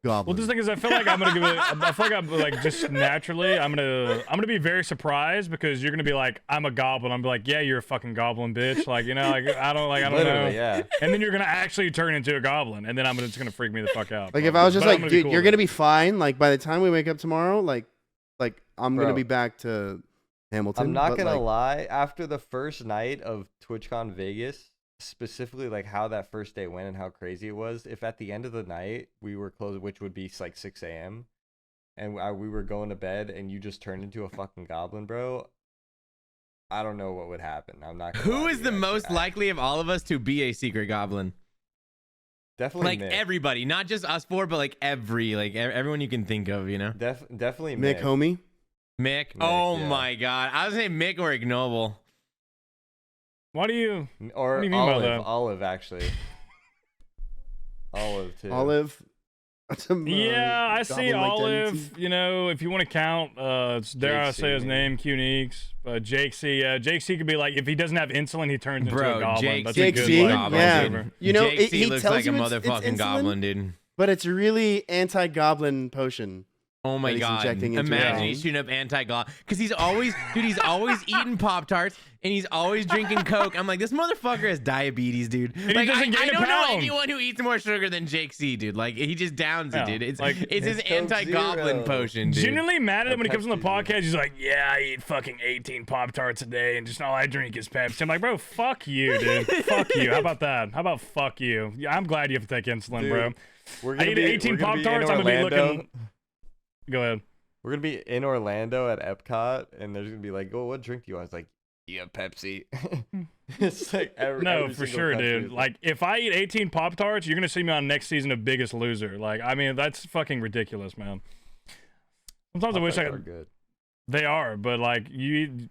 goblin. Well, this thing is, I feel like I'm gonna give it. I feel like I'm like just naturally, I'm gonna be very surprised because you're gonna be like, I'm a goblin. I'm gonna be like, yeah, you're a fucking goblin, bitch. Like, you know, like I don't know. Yeah. And then you're gonna actually turn into a goblin, and then it's gonna freak me the fuck out. Like if I was just like, dude, you're gonna be fine. Like by the time we wake up tomorrow, like I'm gonna be back to Hamilton. I'm not gonna lie. After the first night of TwitchCon Vegas, specifically like how that first day went and how crazy it was, if at the end of the night we were closed, which would be like 6 a.m., and we were going to bed, and you just turned into a fucking goblin, bro, I don't know what would happen. I'm not. Who is the most likely of all of us to be a secret goblin? Definitely like Mick. Everybody, not just us four, but like everyone you can think of, you know. Definitely Mick, homie. Mick. Oh my god, I was saying Mick or Ignoble. What do you mean by that? Olive, actually. Olive too. Olive. Yeah, I see Olive. You know, if you want to count, dare I say his name, Qneeks. Jake C. Jake C could be like, if he doesn't have insulin, he turns into a goblin. That's Jake a good C. goblin. Yeah. You know, Jake C he looks tells like you a it's motherfucking insulin, goblin, dude. But it's really anti-goblin potion. Oh my god! Imagine he's shooting up anti-goblin because he's always eating Pop-Tarts and he's always drinking Coke. I'm like, this motherfucker has diabetes, dude. And like, I don't know pound. anyone who eats more sugar than Jake C, dude. Like, he just downs it, dude. It's like, it's his anti-goblin potion, dude. Genuinely mad at him when he comes on the podcast. He's like, yeah, I eat fucking 18 Pop-Tarts a day and just all I drink is Pepsi. I'm like, bro, fuck you, dude. Fuck you. How about that? How about fuck you? Yeah, I'm glad you have to take insulin, dude, bro. We're gonna I eat 18 Pop-Tarts. I'm gonna be looking. Go ahead. We're gonna be in Orlando at Epcot, and there's gonna be like, "Oh, what drink do you want?" It's like, "Yeah, Pepsi." It's like every for sure, dude. Like, if I eat 18 Pop-Tarts, you're gonna see me on next season of Biggest Loser. Like, I mean, that's fucking ridiculous, man. Sometimes I wish I could. Good. They are, but like, dude,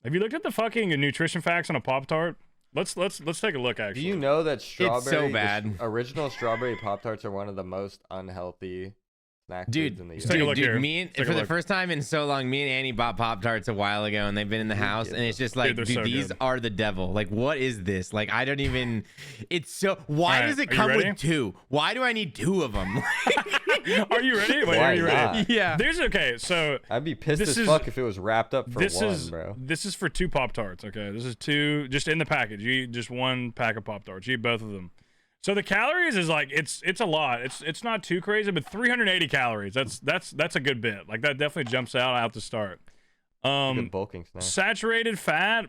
have you looked at the fucking nutrition facts on a Pop-Tart? Let's take a look. Actually, do you know that strawberry? It's so bad. Original strawberry Pop-Tarts are one of the most unhealthy snack foods in the US. Dude, for the first time in so long, me and Annie bought Pop-Tarts a while ago, and they've been in the house, and it's just like, dude, these are the devil. Like, what is this? Like, I don't even. It's so. Why does it come with two? Why do I need two of them? Are you ready? Wait, are you ready? Yeah. So I'd be pissed as fuck if it was wrapped up for one, bro. This is for 2 Pop-Tarts. Okay, this is 2 just in the package. You eat just 1 pack of Pop-Tarts. You eat both of them. So the calories is like it's a lot. It's not too crazy, but 380 calories. That's a good bit. Like that definitely jumps out the start. Good bulking snack. Saturated fat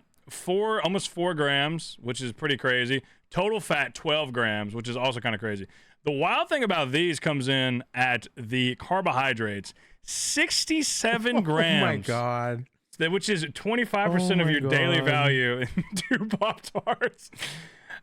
almost 4 grams, which is pretty crazy. Total fat 12 grams, which is also kind of crazy. The wild thing about these comes in at the carbohydrates, 67 grams. Oh my god. which is 25% of your daily value in 2 Pop-Tarts.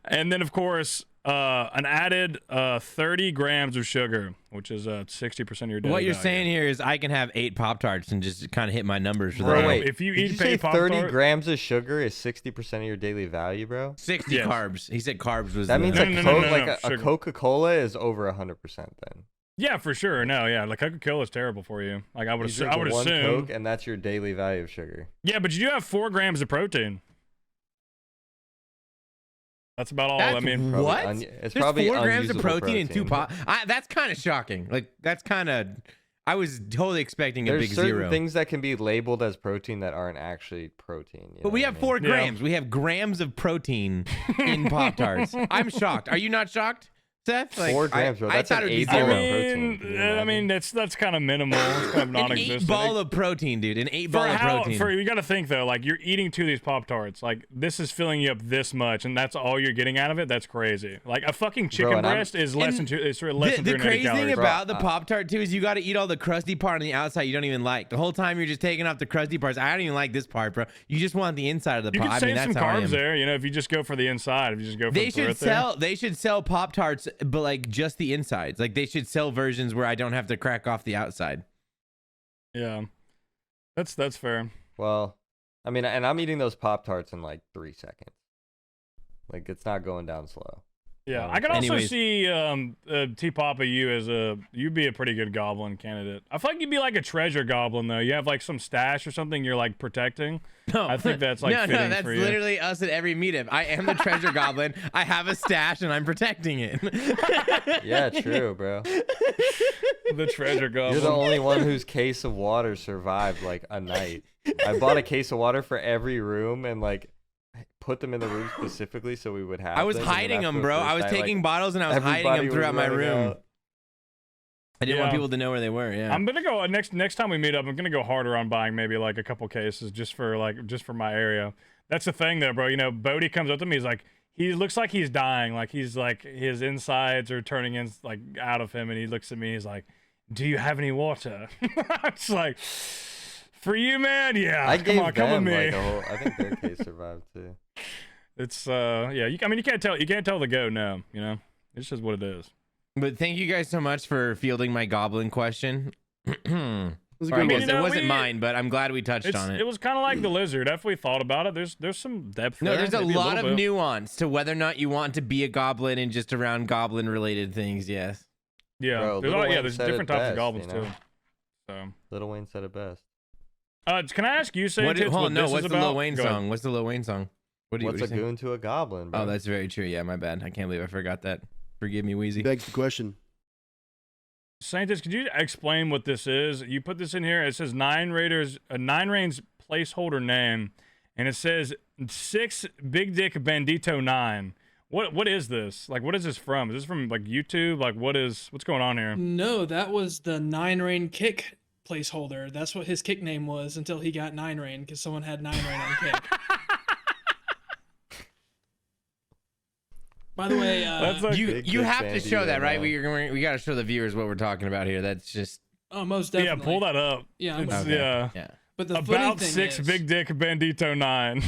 And then, of course, an added 30 grams of sugar, which is 60% of your daily What you're value. saying here is I can have 8 Pop-Tarts and just kind of hit my numbers for Bro, the wait, if you Did eat you say 30 Pop-Tart, grams of sugar is 60% of your daily value, bro? 60 Yes. carbs. He said carbs was That the- means No, a no, no, Coke, no, like no, a sugar. Coca-Cola is over 100% then. yeah, for sure. No, yeah, like Coca-Cola is terrible for you. Like I would You drink one assume. Coke, and that's your daily value of sugar. Yeah, but you do have 4 grams of protein. That's about all. That's I mean, Probably what? it's There's probably 4 grams of unusable protein in 2 pop. That's kind of shocking. Like that's kind of. I was totally expecting a There's big certain 0. things that can be labeled as protein that aren't actually protein. You But know we what have I 4 mean? grams. We have grams of protein in Pop Tarts. I'm shocked. Are you not shocked, Seth? 4 grams, bro. That's I thought an it'd be 8 I ball of 0. protein. Can you I mean, imagine? that's kind of minimal. It's kind of An non-existent. 8 ball of protein, dude. An 8 ball of protein. You got to think though, like you're eating 2 of these Pop-Tarts, like this is filling you up this much, and that's all you're getting out of it. That's crazy. Like a fucking chicken and I'm- breast is less than 2. It's less than The 390 crazy thing calories. about the Pop Tart too is you got to eat all the crusty part on the outside you don't even like. The whole time you're just taking off the crusty parts. I don't even like this part, bro. You just want the inside of the You pop. can I save mean, that's some how I carbs am. there, you know, if you just go for the inside. If you just go for They the should throat there. sell. They should sell Pop Tarts, but like just the insides. Like they should sell versions where I don't have to crack off the outside. Yeah, that's fair. Well, I mean, and I'm eating those Pop-Tarts in like 3 seconds. Like it's not going down slow. Yeah, I could also Anyways. see T-Papa you'd be a pretty good Goblin candidate. I feel like you'd be like a treasure Goblin though. You have like some stash or something you're like protecting. No, I think that's like no, fitting that's for you. literally us at every meetup. I am the treasure goblin. I have a stash and I'm protecting it. Yeah, true, bro. The treasure Goblin. You're the only one whose case of water survived like a night. I bought a case of water for every room and like put them in the room specifically so we would have. I was them, and then hiding after them, the bro. first I was night, taking like, bottles and I was hiding everybody them throughout was my running room. out. I didn't want Yeah. people to know where they were. Yeah. I'm gonna go next time we meet up. I'm gonna go harder on buying maybe like a couple cases just for my area. That's the thing though, bro. You know, Bodie comes up to me. He's like, he looks like he's dying. Like he's like his insides are turning in like out of him, and he looks at me. He's like, "Do you have any water?" It's like, for you, man. Yeah. I gave come with them me. like a whole. I think their case survived too. It's yeah. I mean, you can't tell the goat no. You know, it's just what it is. But thank you guys so much for fielding my goblin question. It was a Or I good mean, guess one. you know, it wasn't we- mine, but I'm glad we touched on it. It was kind of like the lizard. After we thought about it, there's some depth. No, there, there's a maybe lot little of bit. nuance to whether or not you want to be a goblin and just around goblin related things. Yes. Yeah, Bro, there's, Lil Wayne there's said it different types best, of goblins you know? too. So, Lil Wayne said it best. can I ask you, Saint What? Tits, Hold what on, no. this What's is the about? Lil Wayne Go ahead. song? What's the Lil Wayne song? What do you? What's what a do you think? goon to a goblin, bro? Oh, that's very true. Yeah, my bad. I can't believe I forgot that. Forgive me, Wheezy. Begs the question. Saint Tits, could you explain what this is? You put this in here. It says Nine Rains placeholder name, and it says 6 Big Dick Bandito 9. What is this? Like, what is this from? Is this from like YouTube? Like, what's going on here? No, that was the 9 Rain kick placeholder. That's what his kick name was until he got 9 Rain because someone had 9 Rain on kick. By the way, That's like- You Big you dick have to show bandito that, right? now. We got to show the viewers what we're talking about here. That's just oh, most Yeah, definitely. pull that up. Yeah, I'm It's- with you. yeah. yeah. But the funny About thing 6 is, Big Dick Bandito 9.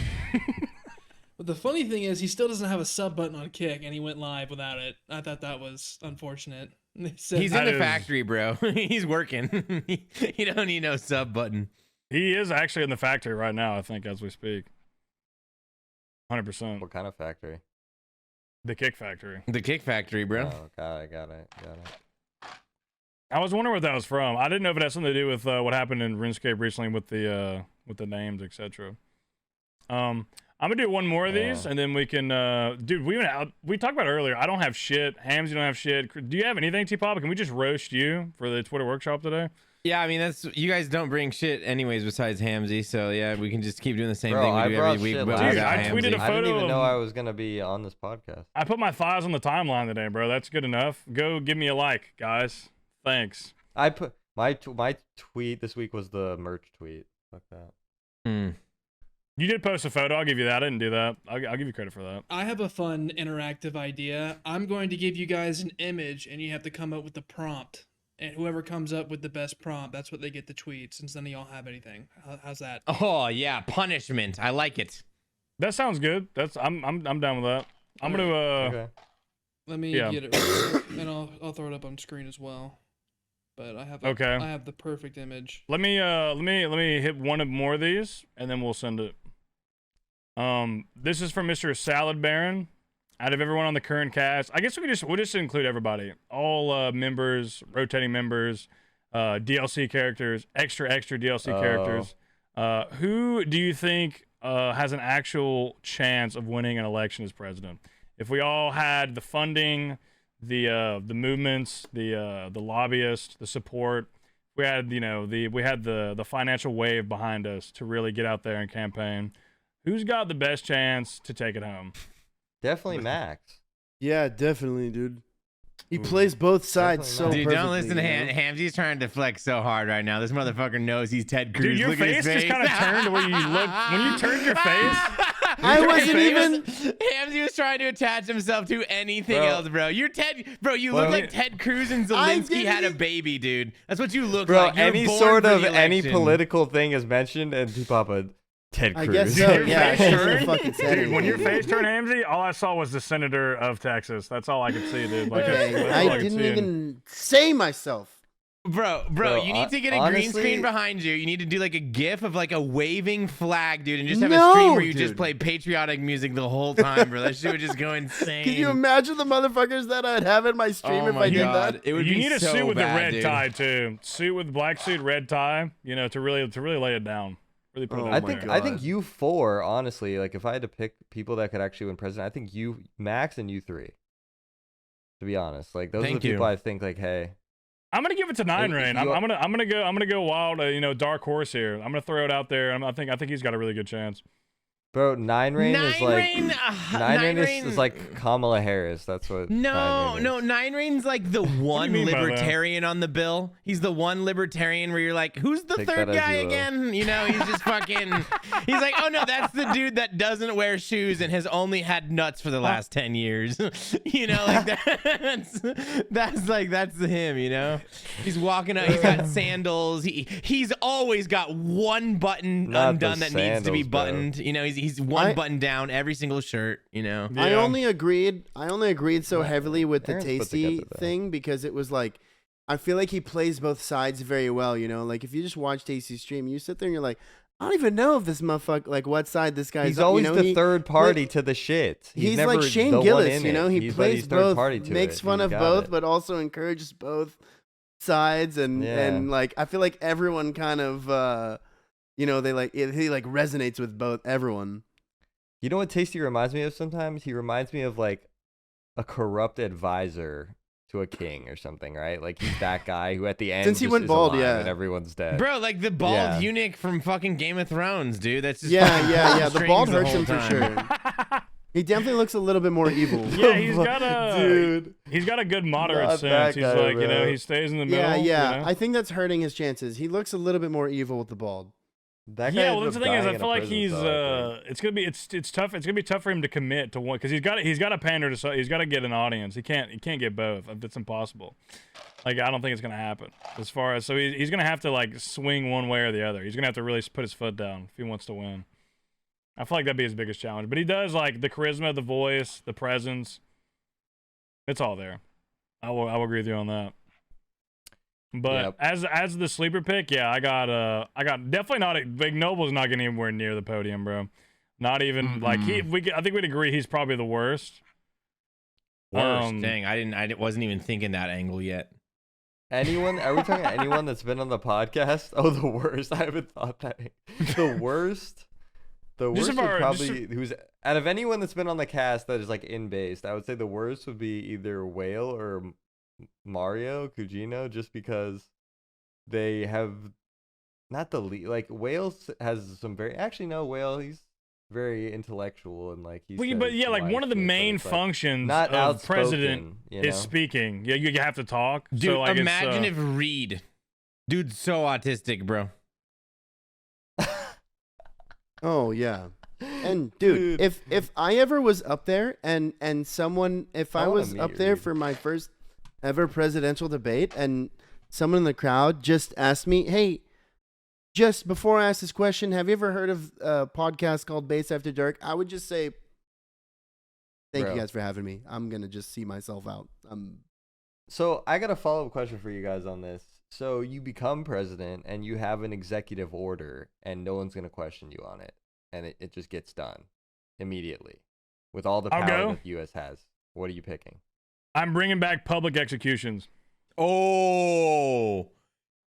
But the funny thing is, he still doesn't have a sub button on kick, and he went live without it. I thought that was unfortunate. They said- He's in That the is- factory, bro. He's working. He don't need no sub button. He is actually in the factory right now, I think, as we speak. 100%. What kind of factory? The Kick Factory. The kick factory, bro. Oh, got it. I was wondering what that was from. I didn't know if it had something to do with what happened in RuneScape recently with the names, etc. I'm gonna do one more of these, Yeah. and then we can, dude. We talked about it earlier. I don't have shit. Hams, you don't have shit. Do you have anything, T-Pop? Can we just roast you for the Twitter workshop today? Yeah, I mean that's you guys don't bring shit anyways besides Hamsey, so yeah, we can just keep doing the same Bro, thing we I do brought every week. shit but last Dude, without I tweeted Hamsey. a I didn't even photo know of- I was gonna be on this podcast. I put my thighs on the timeline today, bro. That's good enough. Go give me a like, guys. Thanks. I put my tweet this week was the merch tweet. Fuck that. Hmm. You did post a photo. I'll give you that. I didn't do that. I'll give you credit for that. I have a fun interactive idea. I'm going to give you guys an image, and you have to come up with the prompt. and whoever comes up with the best prompt, that's what they get to tweet. Since none of y'all have anything, how's that? Oh yeah, punishment. I like it. That sounds good. I'm down with that. I'm gonna Okay. Let me get it real quick, and I'll throw it up on screen as well. But I have I have the perfect image. let me hit one of more of these, and then we'll send it. This is from Mr. Salad Baron. Out of everyone on the current cast, I guess we'll just include everybody, all members, rotating members, DLC characters, extra DLC characters. Who do you think has an actual chance of winning an election as president? If we all had the funding, the movements, the lobbyists, the support, we had the financial wave behind us to really get out there and campaign. Who's got the best chance to take it home? Definitely Max. Yeah, definitely, dude. He plays both sides so Dude, perfectly. don't listen to Hamsey's trying to flex so hard right now. This motherfucker knows he's Ted Cruz. Dude, your Look at face his just kind of turned where you look. When you turned your face, I wasn't even. Hamsey was trying to attach himself to anything else, bro. You're Ted, bro. You look like Ted Cruz and Zelensky had a baby, dude. That's what you look like. Bro, any sort of any political thing is mentioned, and you pop a Ted Cruz. I guess so. Yeah, dude, when your face turned Hamsey, all I saw was the senator of Texas. That's all I could see, dude. Like, I didn't even say myself. Bro, you need to get a green screen behind you. You need to do like a GIF of like a waving flag, dude, and just have a stream where you just play patriotic music the whole time, bro. That shit would just go insane. Can you imagine the motherfuckers that I'd have in my stream if I did that? It would you be need a so suit with bad, a red dude. tie too. Suit with black suit, red tie. You know, to really lay it down. Really put it down. I think you four, honestly, like if I had to pick people that could actually win president, I think you, Max, and you three. To be honest, like those are the people I think like, hey. I'm gonna give it to 9 Rain. I'm gonna go wild. Dark horse here. I'm gonna throw it out there. I think he's got a really good chance. Bro, 9 Rain is like 9 Rain is like Kamala Harris. That's what. 9 Rain's like the one libertarian on the bill. He's the one libertarian where you're like, who's the third guy again? You know, he's just fucking. He's like, oh no, that's the dude that doesn't wear shoes and has only had nuts for the last 10 years. You know, like that's him. You know, he's walking out. He's got sandals. He's always got one button undone that needs to be buttoned. Bro. You know, he's one button down every single shirt, you know. Yeah. I only agreed so heavily with the Tasty thing because it was like I feel like he plays both sides very well, you know. Like if you just watch Tasty's stream, you sit there and you're like, I don't even know if this motherfucker, like what side this guy's. He's always the third party to the shit. He's like Shane Gillis, you know. He plays both, makes fun of both, but also encourages both sides, and like I feel like everyone kind of. You know, he resonates with everyone. You know what Tasty reminds me of sometimes? He reminds me of like a corrupt advisor to a king or something, right? Like he's that guy who at the end since he went bald, and everyone's dead. Bro, like the bald eunuch from fucking Game of Thrones, dude. That's just yeah. The bald hurts him for sure. He definitely looks a little bit more evil. Yeah, he's got a good moderate sense. He's like, bro. You know, he stays in the middle. Yeah. You know? I think that's hurting his chances. He looks a little bit more evil with the bald. That's the thing is, I feel like he's it's tough. It's gonna be tough for him to commit to one because he's got to pander to. He's got to get an audience. He can't get both. It's impossible. Like I don't think it's gonna happen. As far as he's gonna have to like swing one way or the other. He's gonna have to really put his foot down if he wants to win. I feel like that'd be his biggest challenge. But he does like the charisma, the voice, the presence. It's all there. I will agree with you on that. But as the sleeper pick, I got definitely not Big Noble's not getting anywhere near the podium, bro. Not even like I think we'd agree he's probably the worst. Dang, I wasn't even thinking that angle yet. Anyone? Are we talking anyone that's been on the podcast? Oh, the worst. I haven't thought that. The worst. The worst would probably who's out of anyone that's been on the cast that is like in-based. I would say the worst would be either Whale or Mario Cugino, just because they have not the lead. Like Whale has some Whale, he's very intellectual and like he's like one of the main functions of president is speaking. Yeah, you have to talk. Dude, so, like, imagine if Reed, dude's so autistic, bro. Oh yeah. And dude, if I ever was up there and someone, if I was up there for my first ever presidential debate and someone in the crowd just asked me, hey, just before I ask this question, have you ever heard of a podcast called Base After Dark? I would just say, thank you guys for having me. I'm going to just see myself out. So I got a follow-up question for you guys on this. So you become president and you have an executive order and no one's going to question you on it. And it just gets done immediately with all the power that the U.S. has. What are you picking? I'm bringing back public executions. Oh,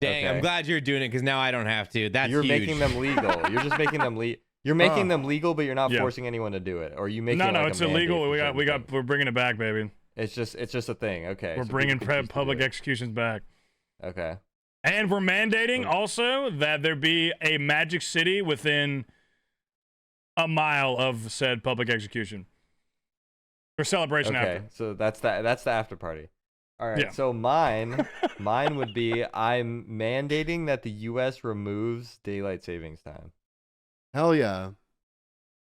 dang! Okay. I'm glad you're doing it because now I don't have to. That's You're huge. making them legal. You're just making them You're making them legal, but you're not forcing anyone to do it. Or you making No, like it's a mandate illegal. for We're bringing it back, baby. It's just a thing. Okay. We're so bringing people can choose to public do it. executions back. Okay. And we're mandating also that there be a magic city within a mile of said public execution for celebration Okay, after. so that's the after party. All right. Yeah. So mine would be I'm mandating that the U.S. removes daylight savings time. Hell yeah.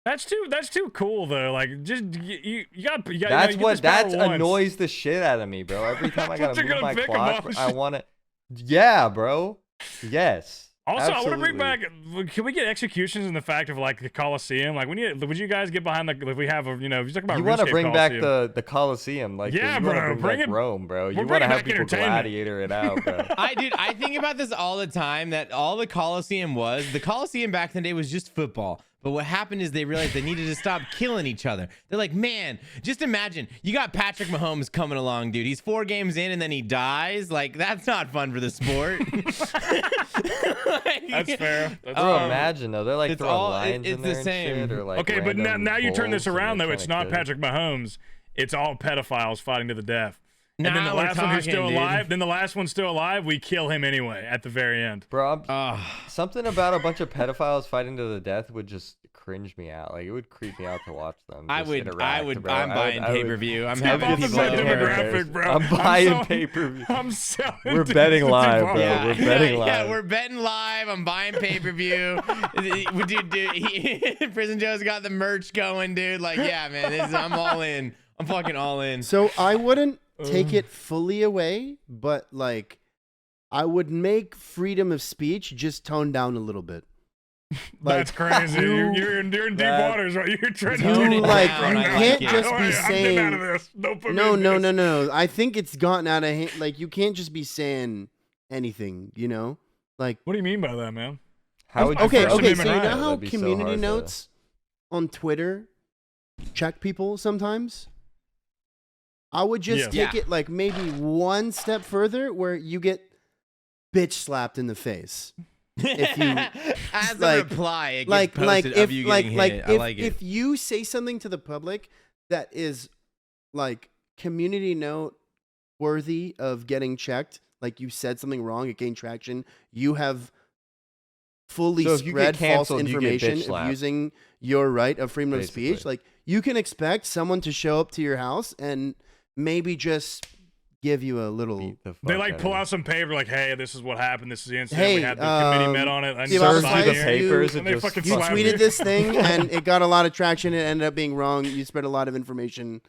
That's too cool though. Like just you got That's what that annoys the shit out of me, bro. Every time I That's gotta what move you're my gonna pick clock, them I want to. Yeah, bro. Yes. Also, I want to bring absolutely. back. Can we get executions in the fact of like the Coliseum? Like, would you guys get behind if we have a if you talk about You want to RuneScape bring back Coliseum. the Coliseum, like Yeah, you want to bro, bring bring back it- Rome, bro. You we're want to bringing have back people entertainment. gladiator it out, bro. I think about this all the time. That all the Coliseum back in the day was just football. But what happened is they realized they needed to stop killing each other. They're like, man, just imagine you got Patrick Mahomes coming along, dude. He's 4 games in and then he dies. Like, that's not fun for the sport. That's fair. That's Bro, fair. imagine though, they're like It's throwing all- lions it's in the there and same. shit, or like Okay, but random now you turn this bulls, and around they're though. It's trying not to kill Patrick Mahomes. It's all pedophiles fighting to the death. And then Now the we're last one who's still talking, dude. alive. Then the last one's still alive. We kill him anyway at the very end. Bro, Ugh. something about a bunch of pedophiles fighting to the death would just cringe me out. Like it would creep me out to watch them. I just would, interact, bro. I'm buying I would- pay-per-view. I'm Step having off of people my over. demographic, bro. I'm buying selling- pay-per-view. I'm selling. We're betting tickets live, to bro. people. Yeah, We're betting yeah, live. we're betting live. I'm buying pay-per-view. Dude, Prison Joe's got the merch going, dude. Like, yeah, man, I'm all in. I'm fucking all in. So I wouldn't take it fully away, but like I would make freedom of speech just toned down a little bit. That's crazy. You're in deep that- waters, right? You're trying to Tone it like down, you I can't like it. just Oh, be yeah, I'm getting out of saying this. Don't put me no, in no, this. no, no. I think it's gotten out of hand. Like you can't just be saying anything, you know? Like What do you mean by that, man? How would you okay, First okay. Amendment So you know right. how That'd be so community hard to- notes on Twitter check people sometimes? I would just Yes. take it like maybe one step further where you get bitch slapped in the face. If you as a like- reply, it gets like posted if of you like getting like hit. if, I like it. if you say something to the public that is like community note worthy of getting checked, like you said something wrong, it gained traction, you have fully So if you get spread false canceled, you get information bitch of slapped. using your right of freedom of speech, Basically. like you can expect someone to show up to your house and maybe just give you a little beat the fuck They like out pull of out some paper, like, "Hey, this is what happened. This is the incident. Hey, we had the committee met on it. I need Steve, to I was sign like, the here." papers you- and they just fucking you slap tweeted me. this thing and it got a lot of traction. It ended up being wrong. You spread a lot of information.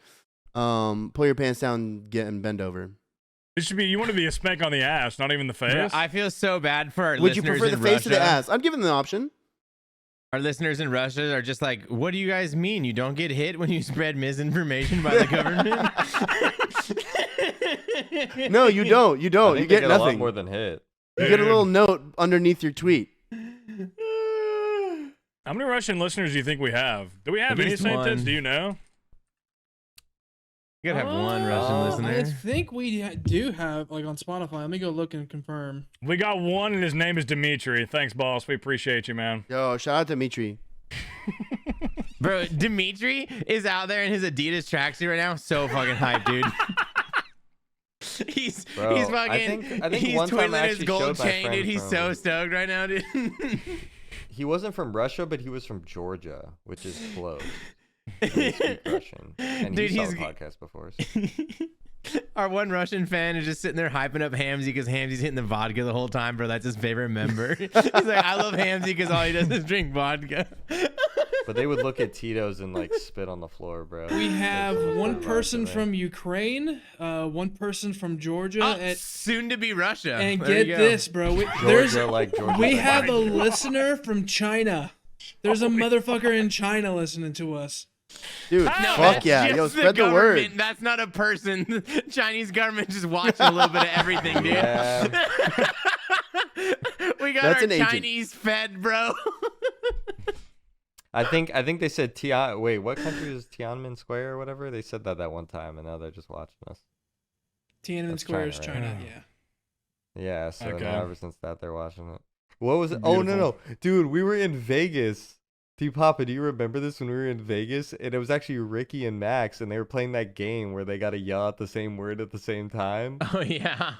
Pull your pants down, get and bend over. It should be. You want to be a spank on the ass, not even the face. I feel so bad for our Would you listeners prefer the in face Russia. or the ass? I'd give them the option. Our listeners in Russia are just like, what do you guys mean? You don't get hit when you spread misinformation about the government? No, you don't. You I don't. think You they get a lot nothing. more than hit. You get a little note underneath your tweet. How many Russian listeners do you think we have? Do we have At any least Saints? one. Do you know? You gotta have one Russian I listener. I think we do have, like, on Spotify. Let me go look and confirm. We got one, and his name is Dimitri. Thanks, boss. We appreciate you, man. Yo, shout out to Dimitri. Bro, Dimitri is out there in his Adidas tracksuit right now. So fucking hyped, dude. he's Bro, he's I fucking think he's one time I twiddling his actually gold showed my chain, dude. friend He's from- so stoked right now, dude. He wasn't from Russia, but he was from Georgia, which is close. And he speak Russian. And Dude, he saw he's- the podcast before. So. Our one Russian fan is just sitting there hyping up Hamsey because Hamsey's hitting the vodka the whole time, bro. That's his favorite member. He's like, I love Hamsey because all he does is drink vodka. But they would look at Tito's and like spit on the floor, bro. We have That's one what person to me. from Ukraine, one person from Georgia, Soon to be Russia. and There get you go. this, bro. Georgia, We like have a Georgia. listener from China. There's a motherfucker in China listening to us. Dude, fuck yeah. Just Yo, spread the word. government. That's not a person. Chinese government just watching a little bit of everything, dude. Yeah. We got That's our an agent. Chinese fed, bro. I think they said wait, what country is Tiananmen Square or whatever? They said that one time, and now they're just watching us. Tiananmen That's Square is China, right? China, yeah. Yeah, so Okay. now ever since that they're watching it. What was it? Oh no, Beautiful. dude, we were in Vegas. Papa, do you remember this when we were in Vegas? And it was actually Ricky and Max, and they were playing that game where they got to yell out the same word at the same time. Oh yeah.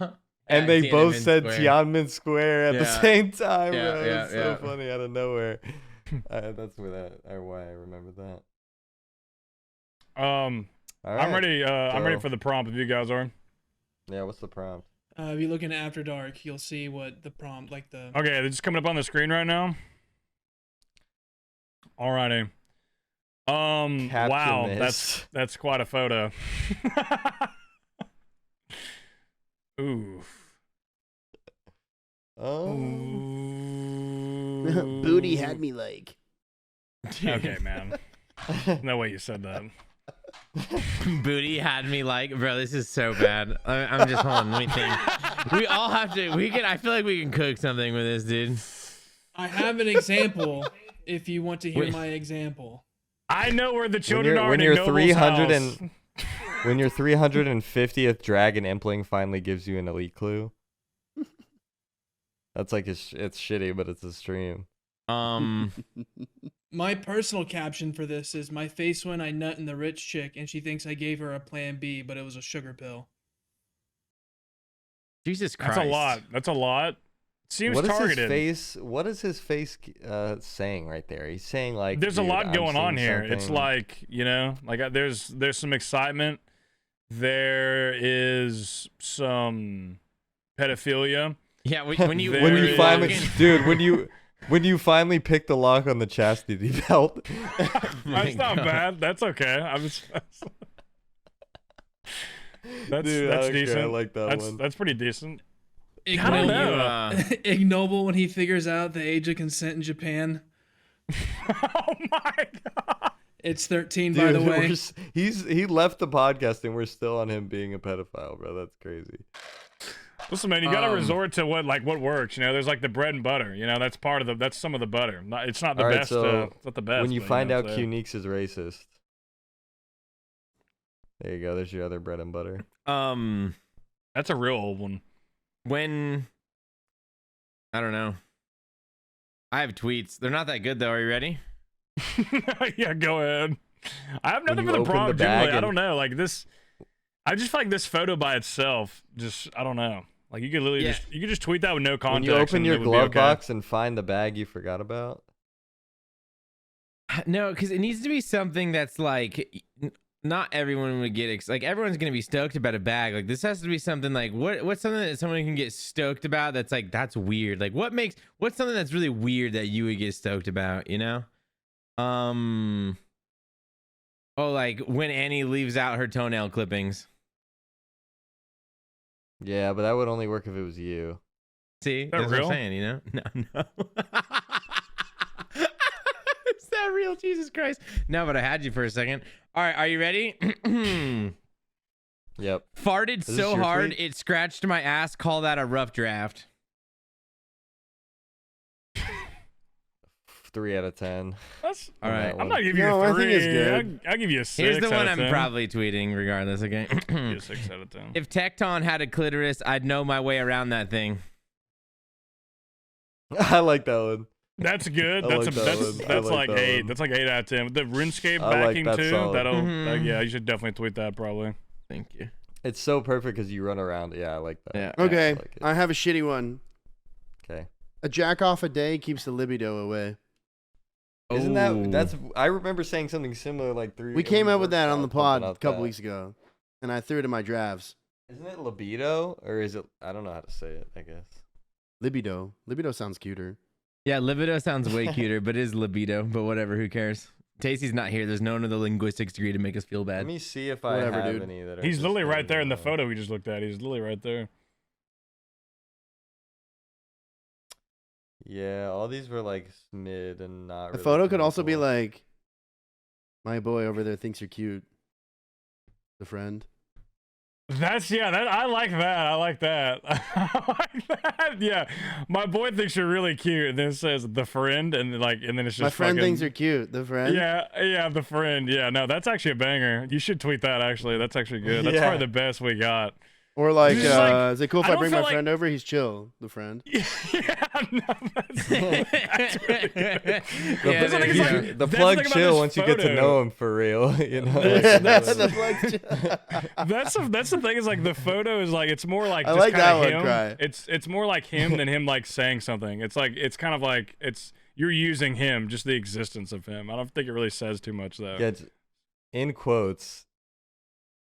And At they both Tiananmen said Square. Tiananmen Square at the Yeah. same time, Yeah, bro. yeah, It's so yeah. funny out of nowhere. That's why I remember that. All All I'm right. ready. I'm ready so- for the prompt if you guys are. Yeah, what's the prompt? If you look in After Dark, you'll see what the prompt, like the. Okay, they're just coming up on the screen right now. Alrighty. Wow, this. that's quite a photo. Ooh. Oh. Booty had me like. Okay, man. No way you said that. Booty had me like, bro. This is so bad. I'm just hold on. Let me think. We all have to. I feel like we can cook something with this, dude. I have an example. If you want to hear Wait. my example. I know where the children are when in you're Noble's 300 house. and when your 350th dragon impling finally gives you an elite clue. That's like it's shitty, but it's a stream. My personal caption for this is my face when I nut in the rich chick and she thinks I gave her a plan B, but it was a sugar pill. Jesus Christ. That's a lot. That's a lot. Seems What is targeted. his face? What is his face saying right there? He's saying like There's a "Dude, lot I'm going on seeing here. It's something." like, there's some excitement. There is some pedophilia. Yeah, when you There when is- you finally, fucking- dude, when you finally pick the lock on the chastity belt. That's not bad. That's okay. That's Dude, that's okay, decent. I like that that's one. that's pretty decent. I Ignoble, don't know. ignoble when he figures out the age of consent in Japan. Oh my god. It's 13, by the Dude, way. he left the podcast and we're still on him being a pedophile, bro. That's crazy. Listen, man, you gotta resort to what works. There's like the bread and butter. That's part of that's some of the butter. It's not the All right, best. so it's not the best. when you but, find know out what I'm saying. Q-Neeks is racist. There you go. There's your other bread and butter. That's a real old one. When I don't know. I have tweets. They're not that good though. Are you ready? Yeah, go ahead. I have When nothing you for the open the prompt. bag Generally, I and- don't know. Like this, I just feel like this photo by itself. I don't know. Like you could literally Yeah. you could just tweet that with no When context. you open and your it would be glove okay. box and find the bag you forgot about. No, because it needs to be something that's like not everyone would get like everyone's gonna be stoked about a bag. Like this has to be something like what's something that someone can get stoked about that's like that's weird. Like what's something that's really weird that you would get stoked about, Oh, like when Annie leaves out her toenail clippings. Yeah, but that would only work if it was you. See, that that's what real? I'm saying, No. Is that real? Jesus Christ. No, but I had you for a second. All right, are you ready? Yep. Farted this so your hard tweet? it scratched my ass. Call that a rough draft. 3 out of 10. That's All on right. that I'm one. not giving you No, a I 3. think it's good. I'll give you a 6. Here's the one out I'm of 10. probably tweeting regardless, okay? Give you a 6 out of 10. If Tecton had a clitoris, I'd know my way around that thing. I like that one. That's good. I That's like that one. I that's like like that 8. one. That's like 8 out of 10. With the RuneScape I like backing that too. solid. That'll Mhm. yeah. You should definitely tweet that probably. Thank you. It's so perfect because you run around. Yeah, I like that. Yeah. Okay, I like it. I have a shitty one. Okay. A jack off a day keeps the libido away. Isn't Oh. that's I remember saying something similar like 3 We came up with that on the worked pod something a out couple that. weeks ago, and I threw it in my drafts. Isn't it libido or is it I don't know how to say it, I guess. Libido. Libido sounds cuter. Yeah, libido sounds way cuter, but it is libido. But whatever, who cares? Tasty's not here. There's no one with a linguistics degree to make us feel Let bad. me see if I Whatever, have dude. any that are. He's just literally right there in the uh, photo we just looked at. He's literally right there. Yeah, all these were like mid and not. The really photo could also be clinical. like, my boy over there thinks you're cute. The friend. I like that. I like that. I like that. Yeah. My boy thinks you're really cute. And then it says the friend and then it's just My friend fucking, thinks you're cute. The friend. Yeah, the friend. Yeah, no, that's actually a banger. You should tweet that actually. That's actually good. That's Yeah. probably the best we got. Or like, Just like, is it cool if I I don't bring feel my like- friend over? He's chill. The friend. Yeah, no, that's really good. Yeah, That's the thing, there is, you like, go. The that's plug thing about chill this once you get to photo. know him for real. You know. That's- The flag- That's the thing is like the photo is like it's more like I just like that kinda one, him. Cry. It's more like him than him like saying something. It's like it's kind of like it's you're using him, just the existence of him. I don't think it really says too much though. Yeah, in quotes,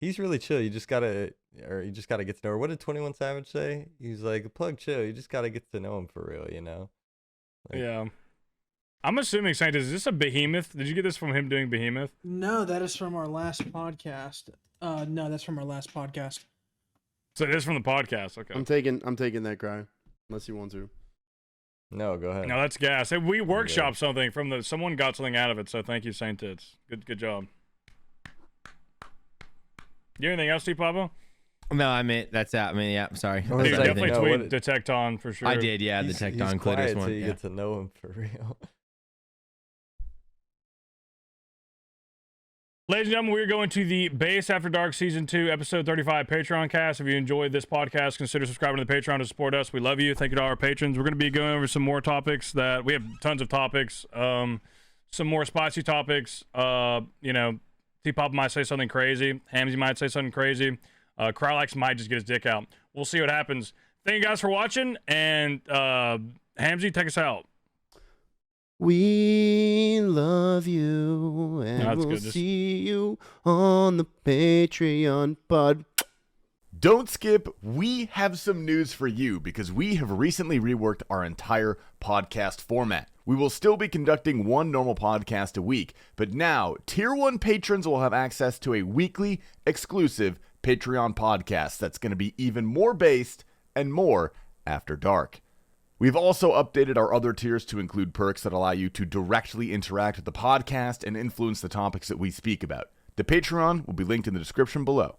he's really chill. You just gotta get to know her. What did 21 Savage say? He's like, plug chill. You just gotta get to know him for real. You know. Like, Yeah. I'm assuming Saint, is this a behemoth? Did you get this from him doing behemoth? No, that is from our last podcast. No, that's from our last podcast. So it is from the podcast. Okay. I'm taking that cry. Unless you want to. No, go ahead. No, that's gas. Hey, we workshopped something from someone got something out of it, so thank you, Saint Tits. Good job. You anything else, T Pablo? No, I mean that's it. I mean, yeah. Sorry. Or Dude, is that- definitely no, tweet what- Detect On for sure. I did. Yeah, the He's Tecton quiet clitoris till one. you Yeah. get to know him for real. Ladies and gentlemen, we're going to the Base After Dark Season 2, Episode 35 Patreon cast. If you enjoyed this podcast, consider subscribing to the Patreon to support us. We love you. Thank you to all our patrons. We're going to be going over some more topics that we have tons of topics. Some more spicy topics. T-Pop might say something crazy. Hamsey might say something crazy. Krylax might just get his dick out. We'll see what happens. Thank you guys for watching. And Hamsey, take us out. We love you, and No, that's we'll good. Just- see you on the Patreon pod. Don't skip. We have some news for you because we have recently reworked our entire podcast format. We will still be conducting one normal podcast a week, but now Tier 1 patrons will have access to a weekly exclusive Patreon podcast that's going to be even more based and more after dark. We've also updated our other tiers to include perks that allow you to directly interact with the podcast and influence the topics that we speak about. The Patreon will be linked in the description below.